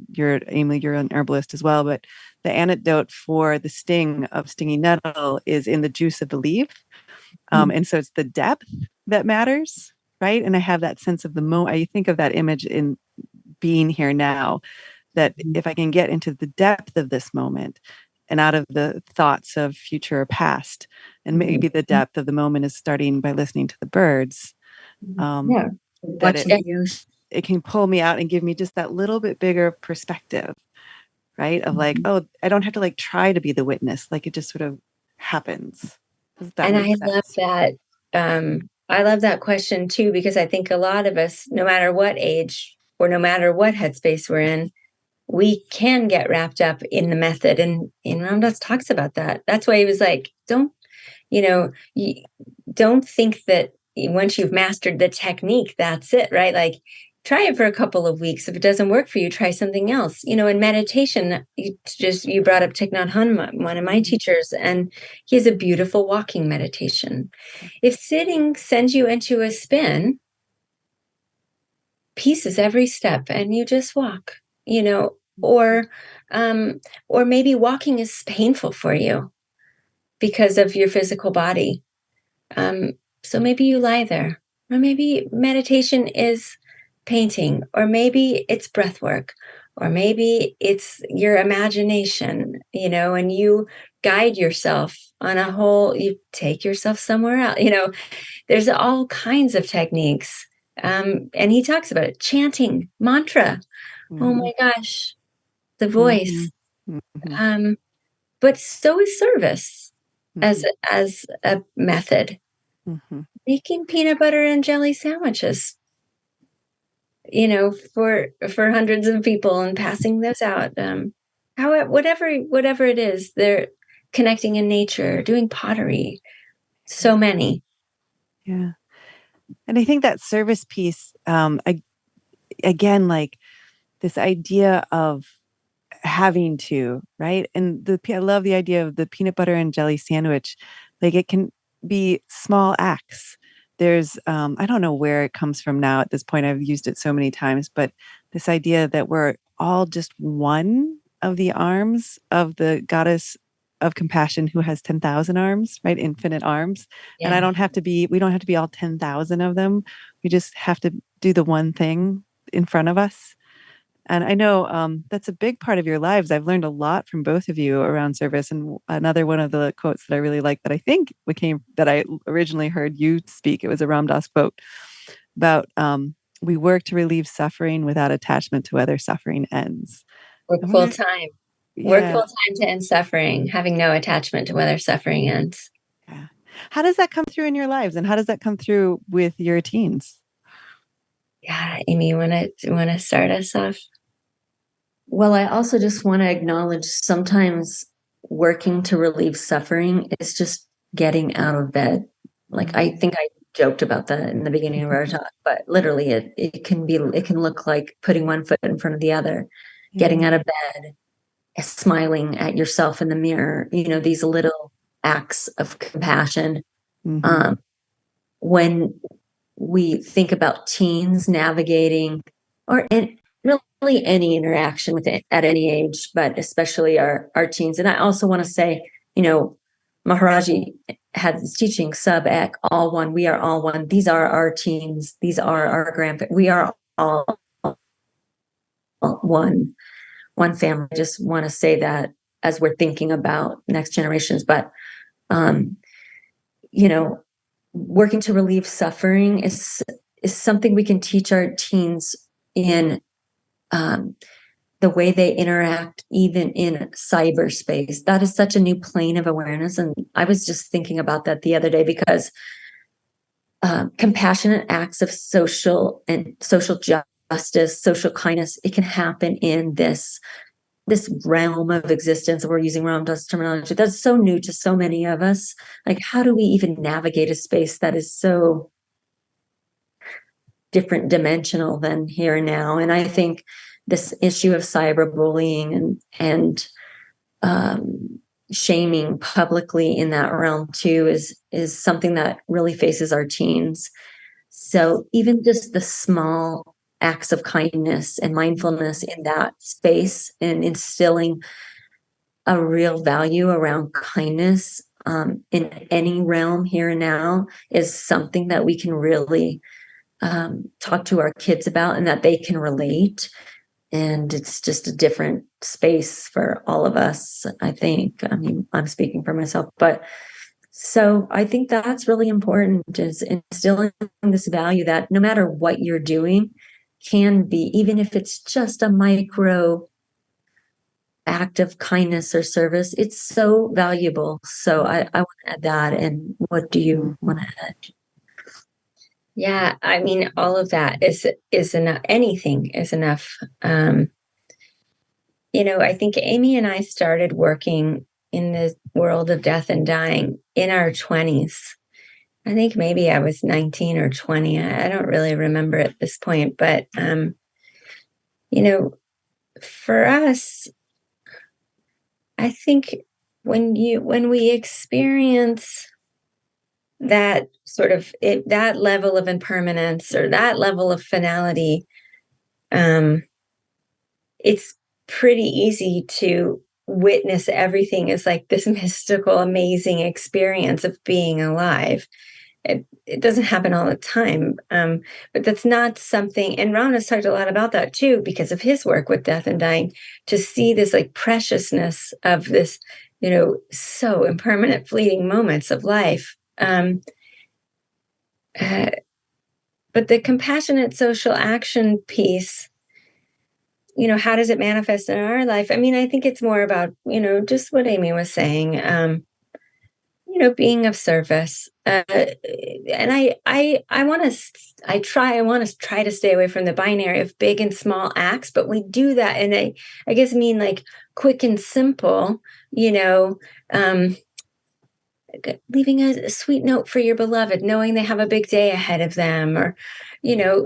Amy, you're an herbalist as well, but the antidote for the sting of stingy nettle is in the juice of the leaf. And so it's the depth that matters, right? And I have that sense of the moment. I think of that image in being here now, that if I can get into the depth of this moment and out of the thoughts of future or past, and maybe the depth of the moment is starting by listening to the birds, that it can pull me out and give me just that little bit bigger perspective, right? Of like, oh, I don't have to like try to be the witness. Like, it just sort of happens. Does that make sense? Love that. I love that question too, because I think a lot of us, no matter what age or no matter what headspace we're in, we can get wrapped up in the method. And Ram Dass talks about that. That's why he was like, don't think that once you've mastered the technique, that's it, right? Like, try it for a couple of weeks. If it doesn't work for you, try something else. In meditation, you brought up Thich Nhat Hanh, one of my teachers, and he has a beautiful walking meditation. If sitting sends you into a spin, pieces every step, and you just walk, or maybe walking is painful for you because of your physical body. So maybe you lie there, or maybe meditation is painting, or maybe it's breath work, or maybe it's your imagination, and you guide yourself you take yourself somewhere else. There's all kinds of techniques. And he talks about it, chanting, mantra. Oh my gosh, the voice. But so is service as a method. Making peanut butter and jelly sandwiches, for hundreds of people and passing those out. Whatever it is, they're connecting in nature, doing pottery. So many. Yeah. And I think that service piece, again, like this idea of having to, right? And I love the idea of the peanut butter and jelly sandwich. Like, it can be small acts. There's, I don't know where it comes from now at this point. I've used it so many times, but this idea that we're all just one of the arms of the goddess of compassion who has 10,000 arms, right? Infinite arms. Yeah. And we don't have to be all 10,000 of them. We just have to do the one thing in front of us. And I know that's a big part of your lives. I've learned a lot from both of you around service. And another one of the quotes that I really like that I think that I originally heard you speak, it was a Ram Dass quote about we work to relieve suffering without attachment to whether suffering ends. Work full time. Yeah. Work full time to end suffering, having no attachment to whether suffering ends. Yeah. How does that come through in your lives? And how does that come through with your teens? Yeah, Amy, you want to start us off? Well, I also just want to acknowledge sometimes working to relieve suffering is just getting out of bed. Like, I think I joked about that in the beginning of our talk, but literally it can look like putting one foot in front of the other, getting out of bed, smiling at yourself in the mirror, these little acts of compassion. When we think about teens navigating, or really any interaction with it at any age, but especially our teens. And I also want to say, Maharaji had this teaching, sub ek, all one. We are all one. These are our teens. These are our grandparents. We are all one family. I just want to say that as we're thinking about next generations. But, working to relieve suffering is something we can teach our teens in the way they interact, even in cyberspace. That is such a new plane of awareness. And I was just thinking about that the other day, because compassionate acts of social justice, social kindness, it can happen in this realm of existence. We're using Ram Dass terminology. That's so new to so many of us. Like, how do we even navigate a space that is so different dimensional than here and now? And I think this issue of cyberbullying and shaming publicly in that realm too is something that really faces our teens. So even just the small acts of kindness and mindfulness in that space, and instilling a real value around kindness in any realm here and now, is something that we can really talk to our kids about, and that they can relate. And it's just a different space for all of us, I think. I mean, I'm speaking for myself, but so I think that's really important, is instilling this value that no matter what you're doing, can be, even if it's just a micro act of kindness or service, it's so valuable. So I want to add that. And what do you want to add? Yeah, I mean, all of that is enough. Anything is enough. I think Amy and I started working in the world of death and dying in our 20s. I think maybe I was 19 or 20. I don't really remember at this point, but you know, for us, I think when we experience that that level of impermanence or that level of finality, it's pretty easy to witness everything as like this mystical, amazing experience of being alive. It doesn't happen all the time, but that's not something. And Ron has talked a lot about that too, because of his work with death and dying. To see this like preciousness of this, so impermanent, fleeting moments of life. But the compassionate social action piece, how does it manifest in our life? I mean, I think it's more about, just what Amy was saying, being of service. And I want to try to stay away from the binary of big and small acts, but we do that. And I guess mean like quick and simple, leaving a sweet note for your beloved, knowing they have a big day ahead of them, or,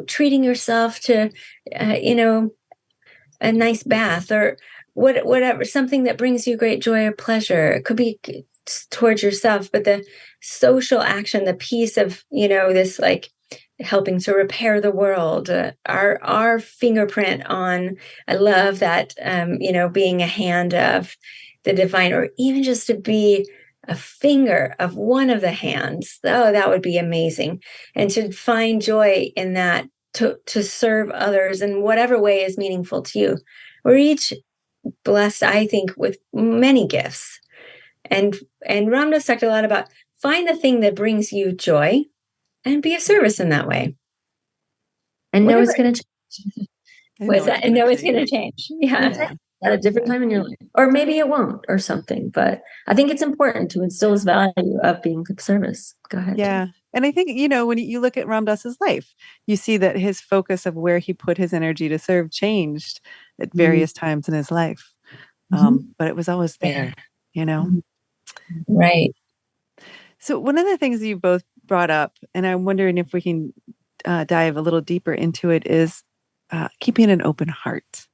treating yourself to, a nice bath, or whatever, something that brings you great joy or pleasure. It could be towards yourself, but the social action, the piece of, this like helping to repair the world, our fingerprint on, I love that, being a hand of the divine, or even just to be a finger of one of the hands. Oh, that would be amazing. And to find joy in that, to serve others in whatever way is meaningful to you. We're each blessed, I think, with many gifts. And Ramdas talked a lot about find the thing that brings you joy and be of service in that way. And know it's going to change. What's that? And know it's going to change. Yeah. At a different time in your life. Or maybe it won't or something. But I think it's important to instill this value of being of service. Go ahead. Yeah. And I think, when you look at Ram Dass's life, you see that his focus of where he put his energy to serve changed at various times in his life. But it was always there, Right. So one of the things you both brought up, and I'm wondering if we can dive a little deeper into it, is keeping an open heart.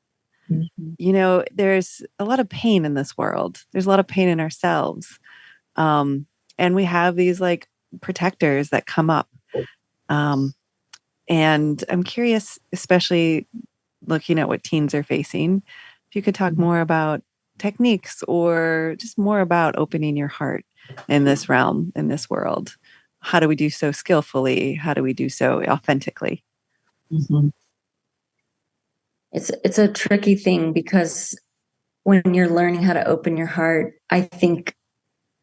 There's a lot of pain in this world. There's a lot of pain in ourselves. And we have these like protectors that come up. And I'm curious, especially looking at what teens are facing, if you could talk more about techniques or just more about opening your heart in this realm, in this world. How do we do so skillfully? How do we do so authentically? It's a tricky thing, because when you're learning how to open your heart, I think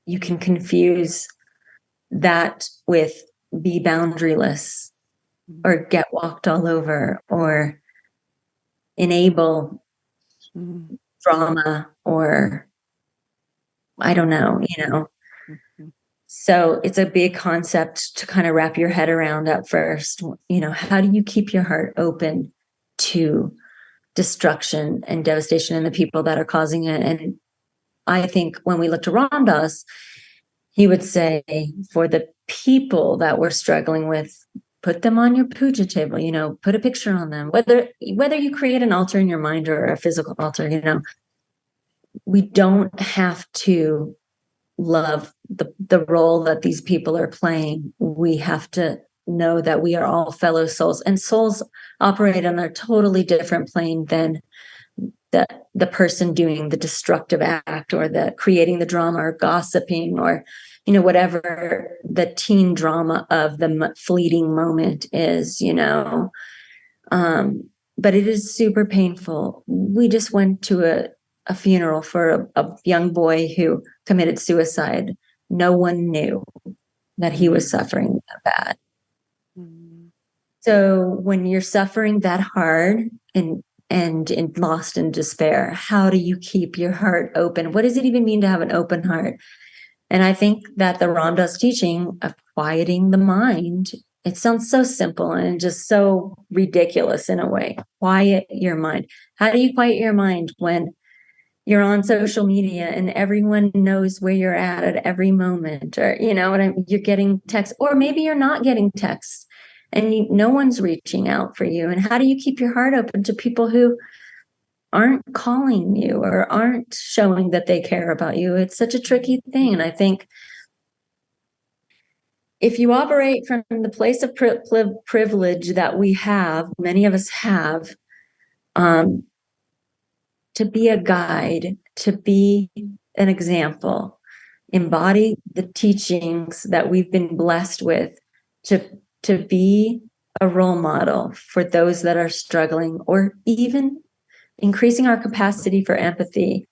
you can confuse that with be boundaryless or get walked all over or enable drama, or I don't know, So it's a big concept to kind of wrap your head around at first. How do you keep your heart open to destruction and devastation and the people that are causing it? And I think when we look to Ram Dass, he would say, for the people that we're struggling with, put them on your puja table, put a picture on them, whether you create an altar in your mind or a physical altar, we don't have to love the role that these people are playing. We have to know that we are all fellow souls, and souls operate on a totally different plane than the person doing the destructive act or the creating the drama or gossiping or whatever the teen drama of the fleeting moment is. But it is super painful. We just went to a funeral for a young boy who committed suicide. No one knew that he was suffering that bad. So when you're suffering that hard and lost in despair, how do you keep your heart open? What does it even mean to have an open heart? And I think that the Ram Dass teaching of quieting the mind, it sounds so simple and just so ridiculous in a way. Quiet your mind. How do you quiet your mind when you're on social media and everyone knows where you're at every moment, or you're getting texts, or maybe you're not getting texts and no one's reaching out for you. And how do you keep your heart open to people who aren't calling you or aren't showing that they care about you? It's such a tricky thing. And I think if you operate from the place of privilege that many of us have, to be a guide, to be an example, embody the teachings that we've been blessed with, to be a role model for those that are struggling, or even increasing our capacity for empathy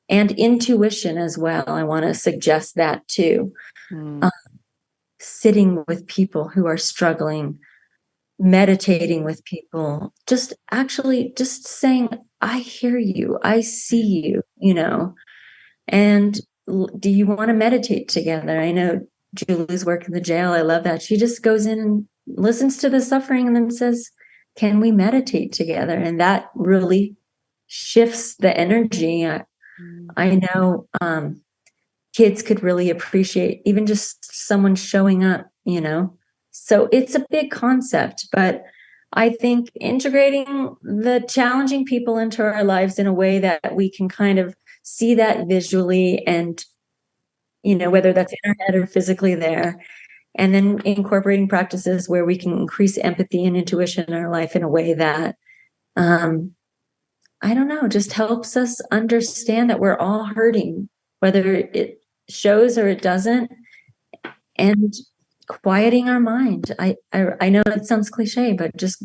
and intuition as well. I want to suggest that too. Sitting with people who are struggling, meditating with people, just saying, I hear you, I see you, and do you want to meditate together? I know Julie's work in the jail. I love that. She just goes in and listens to the suffering and then says, can we meditate together? And that really shifts the energy. I know kids could really appreciate even just someone showing up. So it's a big concept, but I think integrating the challenging people into our lives in a way that we can kind of see that visually, and whether that's in our head or physically there, and then incorporating practices where we can increase empathy and intuition in our life in a way that I don't know, just helps us understand that we're all hurting, whether it shows or it doesn't, and quieting our mind. I know it sounds cliche, but just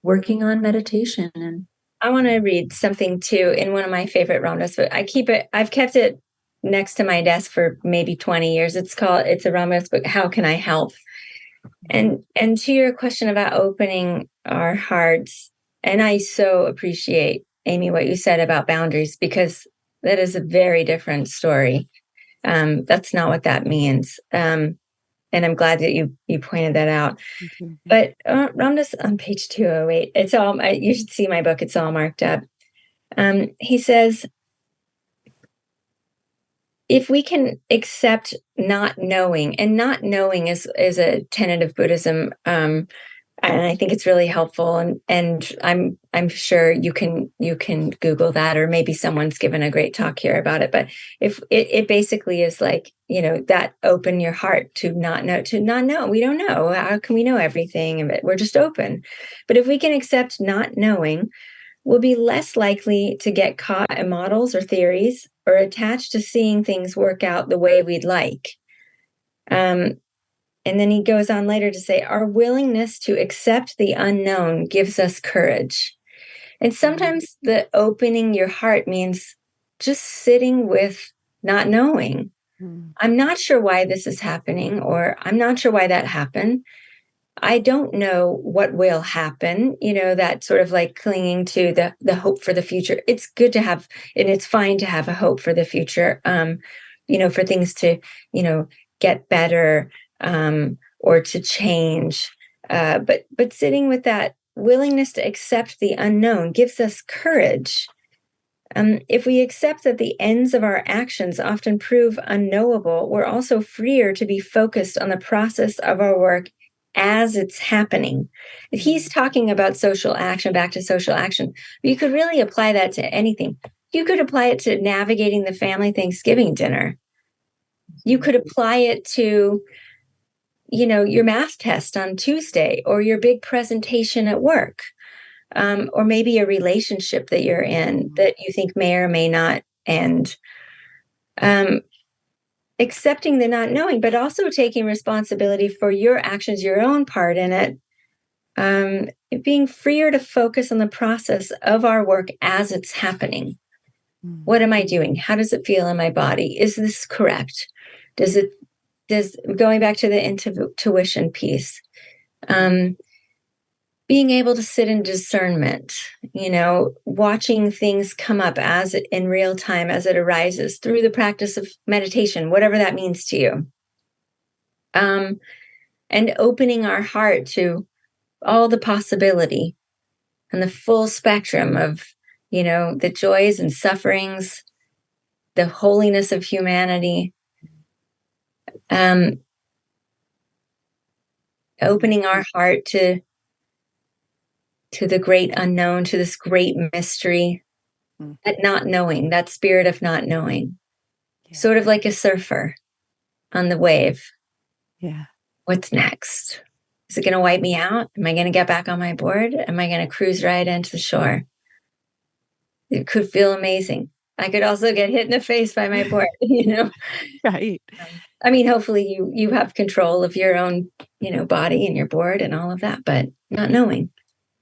working on meditation. And I want to read something too in one of my favorite Ram Dass books. I've kept it next to my desk for maybe 20 years. It's a Ram Dass book, How Can I Help? And to your question about opening our hearts, and I so appreciate, Amy, what you said about boundaries, because that is a very different story. That's not what that means. And I'm glad that you pointed that out. But Ram Dass on page 208, it's all, you should see my book. It's all marked up. He says, if we can accept not knowing, and not knowing is a tenet of Buddhism, and I think it's really helpful. And I'm sure you can Google that, or maybe someone's given a great talk here about it. But if it basically is like, that open your heart to not know. We don't know. How can we know everything? We're just open. But if we can accept not knowing, we'll be less likely to get caught in models or theories, or attached to seeing things work out the way we'd like. And then he goes on later to say, our willingness to accept the unknown gives us courage. And sometimes the opening your heart means just sitting with not knowing. I'm not sure why this is happening, or I'm not sure why that happened. I don't know what will happen, that sort of like clinging to the hope for the future. It's good to have, and it's fine to have a hope for the future, for things to, get better, or to change. But sitting with that willingness to accept the unknown gives us courage. If we accept that the ends of our actions often prove unknowable, we're also freer to be focused on the process of our work as it's happening. He's talking about social action, back to social action. You could really apply that to anything. You could apply it to navigating the family Thanksgiving dinner. You could apply it to, your math test on Tuesday, or your big presentation at work, or maybe a relationship that you're in that you think may or may not end. Accepting the not knowing, but also taking responsibility for your actions, your own part in it, being freer to focus on the process of our work as it's happening. What am I doing? How does it feel in my body? Is this correct? Going back to the intuition piece, being able to sit in discernment, watching things come up as in real time as it arises through the practice of meditation, whatever that means to you. And opening our heart to all the possibility and the full spectrum of, the joys and sufferings the holiness of humanity, opening our heart to the great unknown, to this great mystery, that not knowing, that spirit of not knowing, sort of like a surfer on the wave. Yeah. What's next? Is it going to wipe me out? Am I going to get back on my board? Am I going to cruise right into the shore? It could feel amazing. I could also get hit in the face by my board, Right. I mean, hopefully you have control of your own, body and your board and all of that, but not knowing.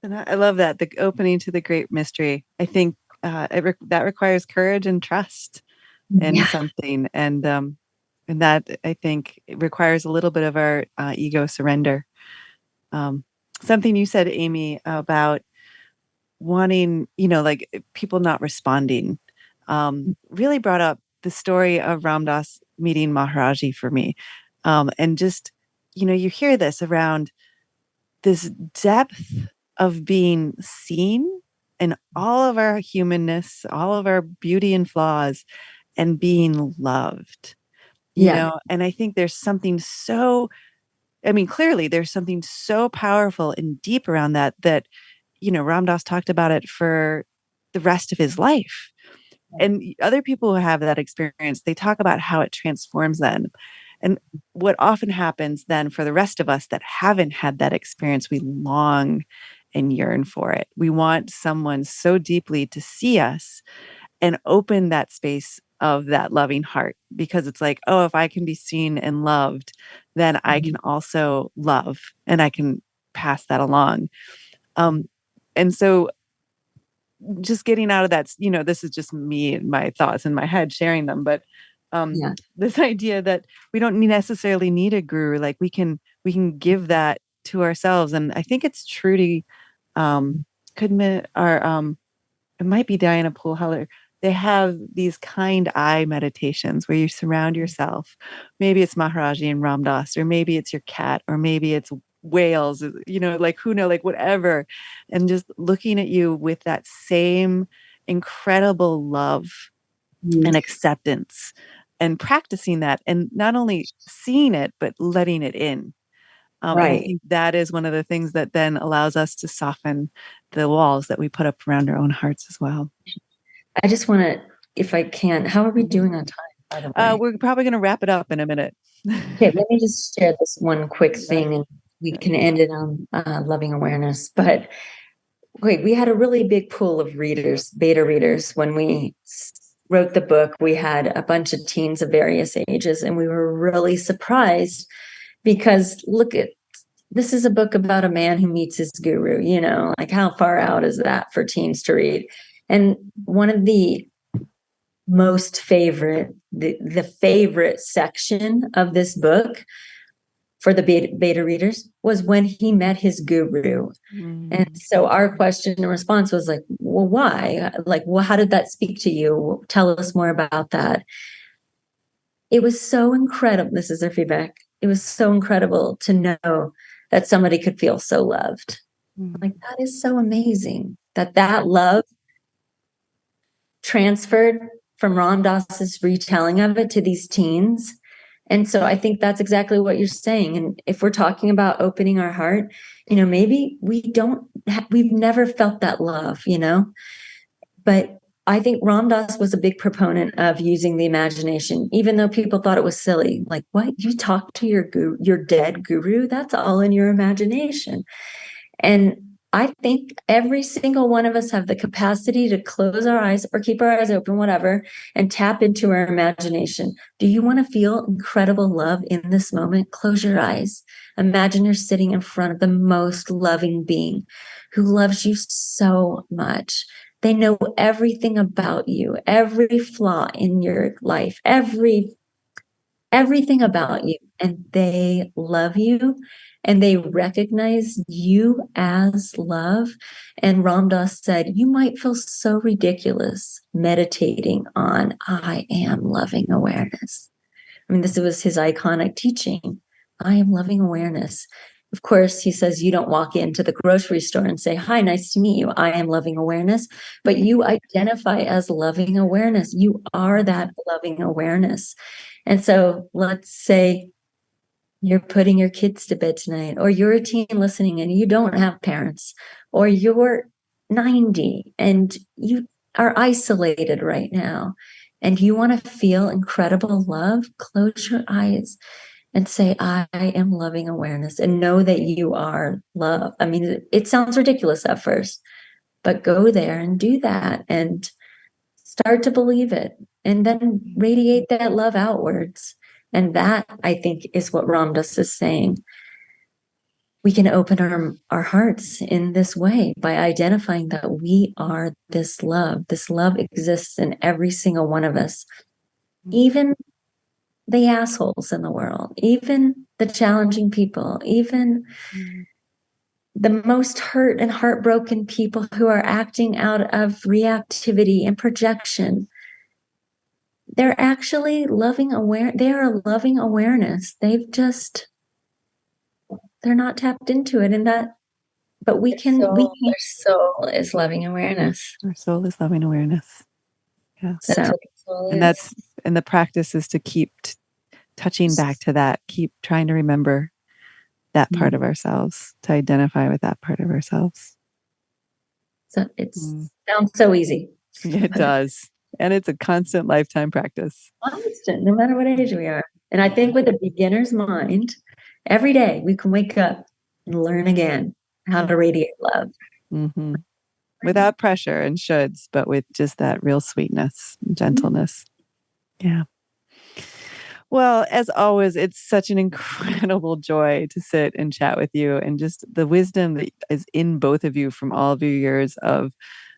And I love that, the opening to the great mystery. I think that requires courage and trust in something, and that, I think, it requires a little bit of our ego surrender. Something you said, Amy, about wanting, like people not responding, really brought up the story of Ram Dass meeting Maharaji for me. And just, you hear this around this depth of being seen in all of our humanness, all of our beauty and flaws, and being loved, and I think there's something so, clearly there's something so powerful and deep around that, Ram Dass talked about it for the rest of his life. And other people who have that experience, they talk about how it transforms them. And what often happens then for the rest of us that haven't had that experience, we long and yearn for it. We want someone so deeply to see us and open that space of that loving heart, because it's like, oh, if I can be seen and loved, then I can also love, and I can pass that along. And so just getting out of that, this is just me and my thoughts in my head sharing them, but this idea that we don't necessarily need a guru, like we can give that to ourselves. And I think it's Trudy Goodman, or it might be Diana Poole Heller. They have these kind eye meditations where you surround yourself. Maybe it's Maharaji and Ram Dass, or maybe it's your cat, or maybe it's whales, like who knows, like whatever. And just looking at you with that same incredible love and acceptance, and practicing that, and not only seeing it, but letting it in. And I think that is one of the things that then allows us to soften the walls that we put up around our own hearts as well. I just want to, if I can, how are we doing on time, by the way? We're probably going to wrap it up in a minute. Okay, let me just share this one quick thing, and we can end it on loving awareness. But wait, we had a really big pool of readers, beta readers, when we wrote the book. We had a bunch of teens of various ages, and we were really surprised because this is a book about a man who meets his guru, like how far out is that for teens to read? And one of the most favorite, the favorite section of this book for the beta readers was when he met his guru. And so our question and response was like, well, why? Like, well, how did that speak to you? Tell us more about that. It was so incredible. This is their feedback. It was so incredible to know that somebody could feel so loved. Like, that is so amazing that love transferred from Ram Dass's retelling of it to these teens. And so I think that's exactly what you're saying. And if we're talking about opening our heart, maybe we've never felt that love, but I think Ram Dass was a big proponent of using the imagination, even though people thought it was silly. Like, what? You talk to your dead guru? That's all in your imagination. And I think every single one of us have the capacity to close our eyes or keep our eyes open, whatever, and tap into our imagination. Do you want to feel incredible love in this moment? Close your eyes. Imagine you're sitting in front of the most loving being who loves you so much. They know everything about you, every flaw in your life, everything about you, and they love you. And they recognize you as love. And Ram Dass said, you might feel so ridiculous meditating on I am loving awareness. I mean, this was his iconic teaching. I am loving awareness. Of course, he says you don't walk into the grocery store and say, "Hi, nice to meet you. I am loving awareness." But you identify as loving awareness. You are that loving awareness. And so let's say you're putting your kids to bed tonight, or you're a teen listening and you don't have parents, or you're 90 and you are isolated right now, and you want to feel incredible love. Close your eyes and say, "I am loving awareness," and know that you are love. I mean, it sounds ridiculous at first, but go there and do that and start to believe it, and then radiate that love outwards. And that, I think, is what Ram Dass is saying. We can open our hearts in this way by identifying that we are this love. This love exists in every single one of us, even the assholes in the world, even the challenging people, even the most hurt and heartbroken people who are acting out of reactivity and projection. They're actually loving aware. They are loving awareness. They're not tapped into it. And that, but we can, Their soul is loving awareness. Our soul is loving awareness. Yeah. That's what the soul And is. and the practice is to keep touching back to that, keep trying to remember that part of ourselves, to identify with that part of ourselves. So it sounds so easy. It does. And it's a constant lifetime practice. Constant, no matter what age we are. And I think with a beginner's mind, every day we can wake up and learn again how to radiate love. Mm-hmm. Without pressure and shoulds, but with just that real sweetness and gentleness. Yeah. Well, as always, it's such an incredible joy to sit and chat with you, and just the wisdom that is in both of you from all of your years of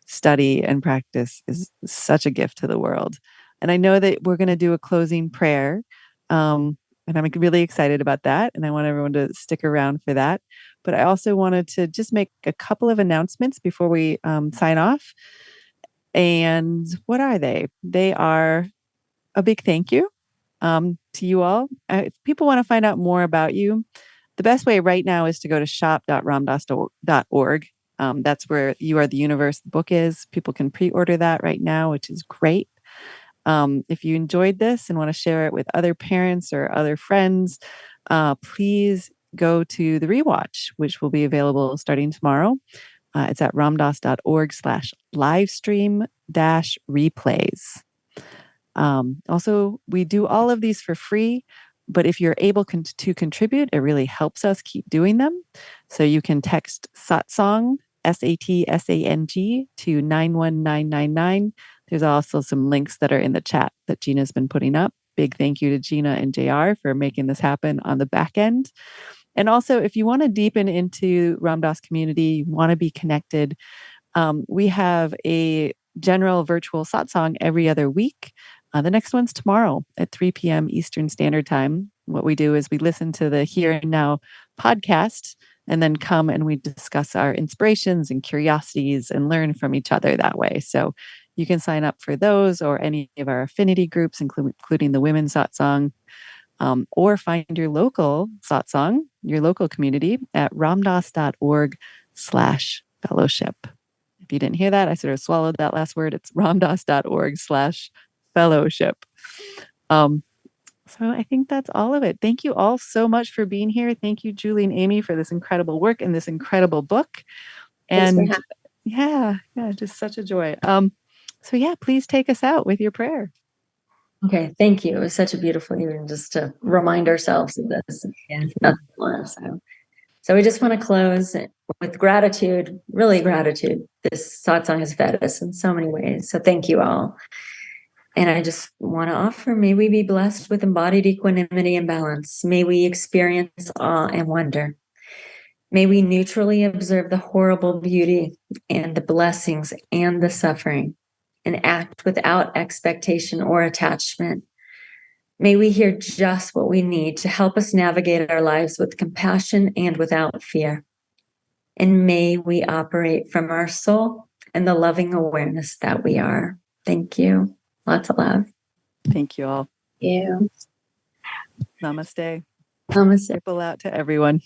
study and practice is such a gift to the world. And I know that we're going to do a closing prayer. And I'm really excited about that. And I want everyone to stick around for that. But I also wanted to just make a couple of announcents before we sign off. And what are they? They are a big thank you to you all. If people want to find out more about you, the best way right now is to go to shop.ramdas.org. That's where You Are the Universe book is. People can pre-order that right now, which is great. If you enjoyed this and want to share it with other parents or other friends, please go to the rewatch, which will be available starting tomorrow. It's at ramdas.org/livestream-replays. Also, we do all of these for free, but if you're able to contribute, it really helps us keep doing them. So you can text satsang, SATSANG, to 91999. There's also some links that are in the chat that Gina's been putting up. Big thank you to Gina and JR for making this happen on the back end. And also, if you want to deepen into Ram Dass community, you want to be connected, we have a general virtual satsang every other week. The next one's tomorrow at 3 p.m. Eastern Standard Time. What we do is we listen to the Here and Now podcast and then come and we discuss our inspirations and curiosities and learn from each other that way. So you can sign up for those or any of our affinity groups, including the Women's Satsang, or find your local satsang, your local community at ramdas.org/fellowship. If you didn't hear that, I sort of swallowed that last word. It's ramdas.org/fellowship. So I think that's all of it. Thank you all so much for being here. Thank you, Julie and Amy, for this incredible work and this incredible book. And yeah, just such a joy. So yeah, please take us out with your prayer. Okay, thank you. It was such a beautiful evening just to remind ourselves of this. So we just want to close with gratitude, really gratitude. This satsang has fed us in so many ways. So thank you all. And I just want to offer, may we be blessed with embodied equanimity and balance. May we experience awe and wonder. May we neutrally observe the horrible beauty and the blessings and the suffering and act without expectation or attachment. May we hear just what we need to help us navigate our lives with compassion and without fear. And may we operate from our soul and the loving awareness that we are. Thank you. Lots of love. Thank you all. Yeah. Namaste. Namaste. Ripple out to everyone.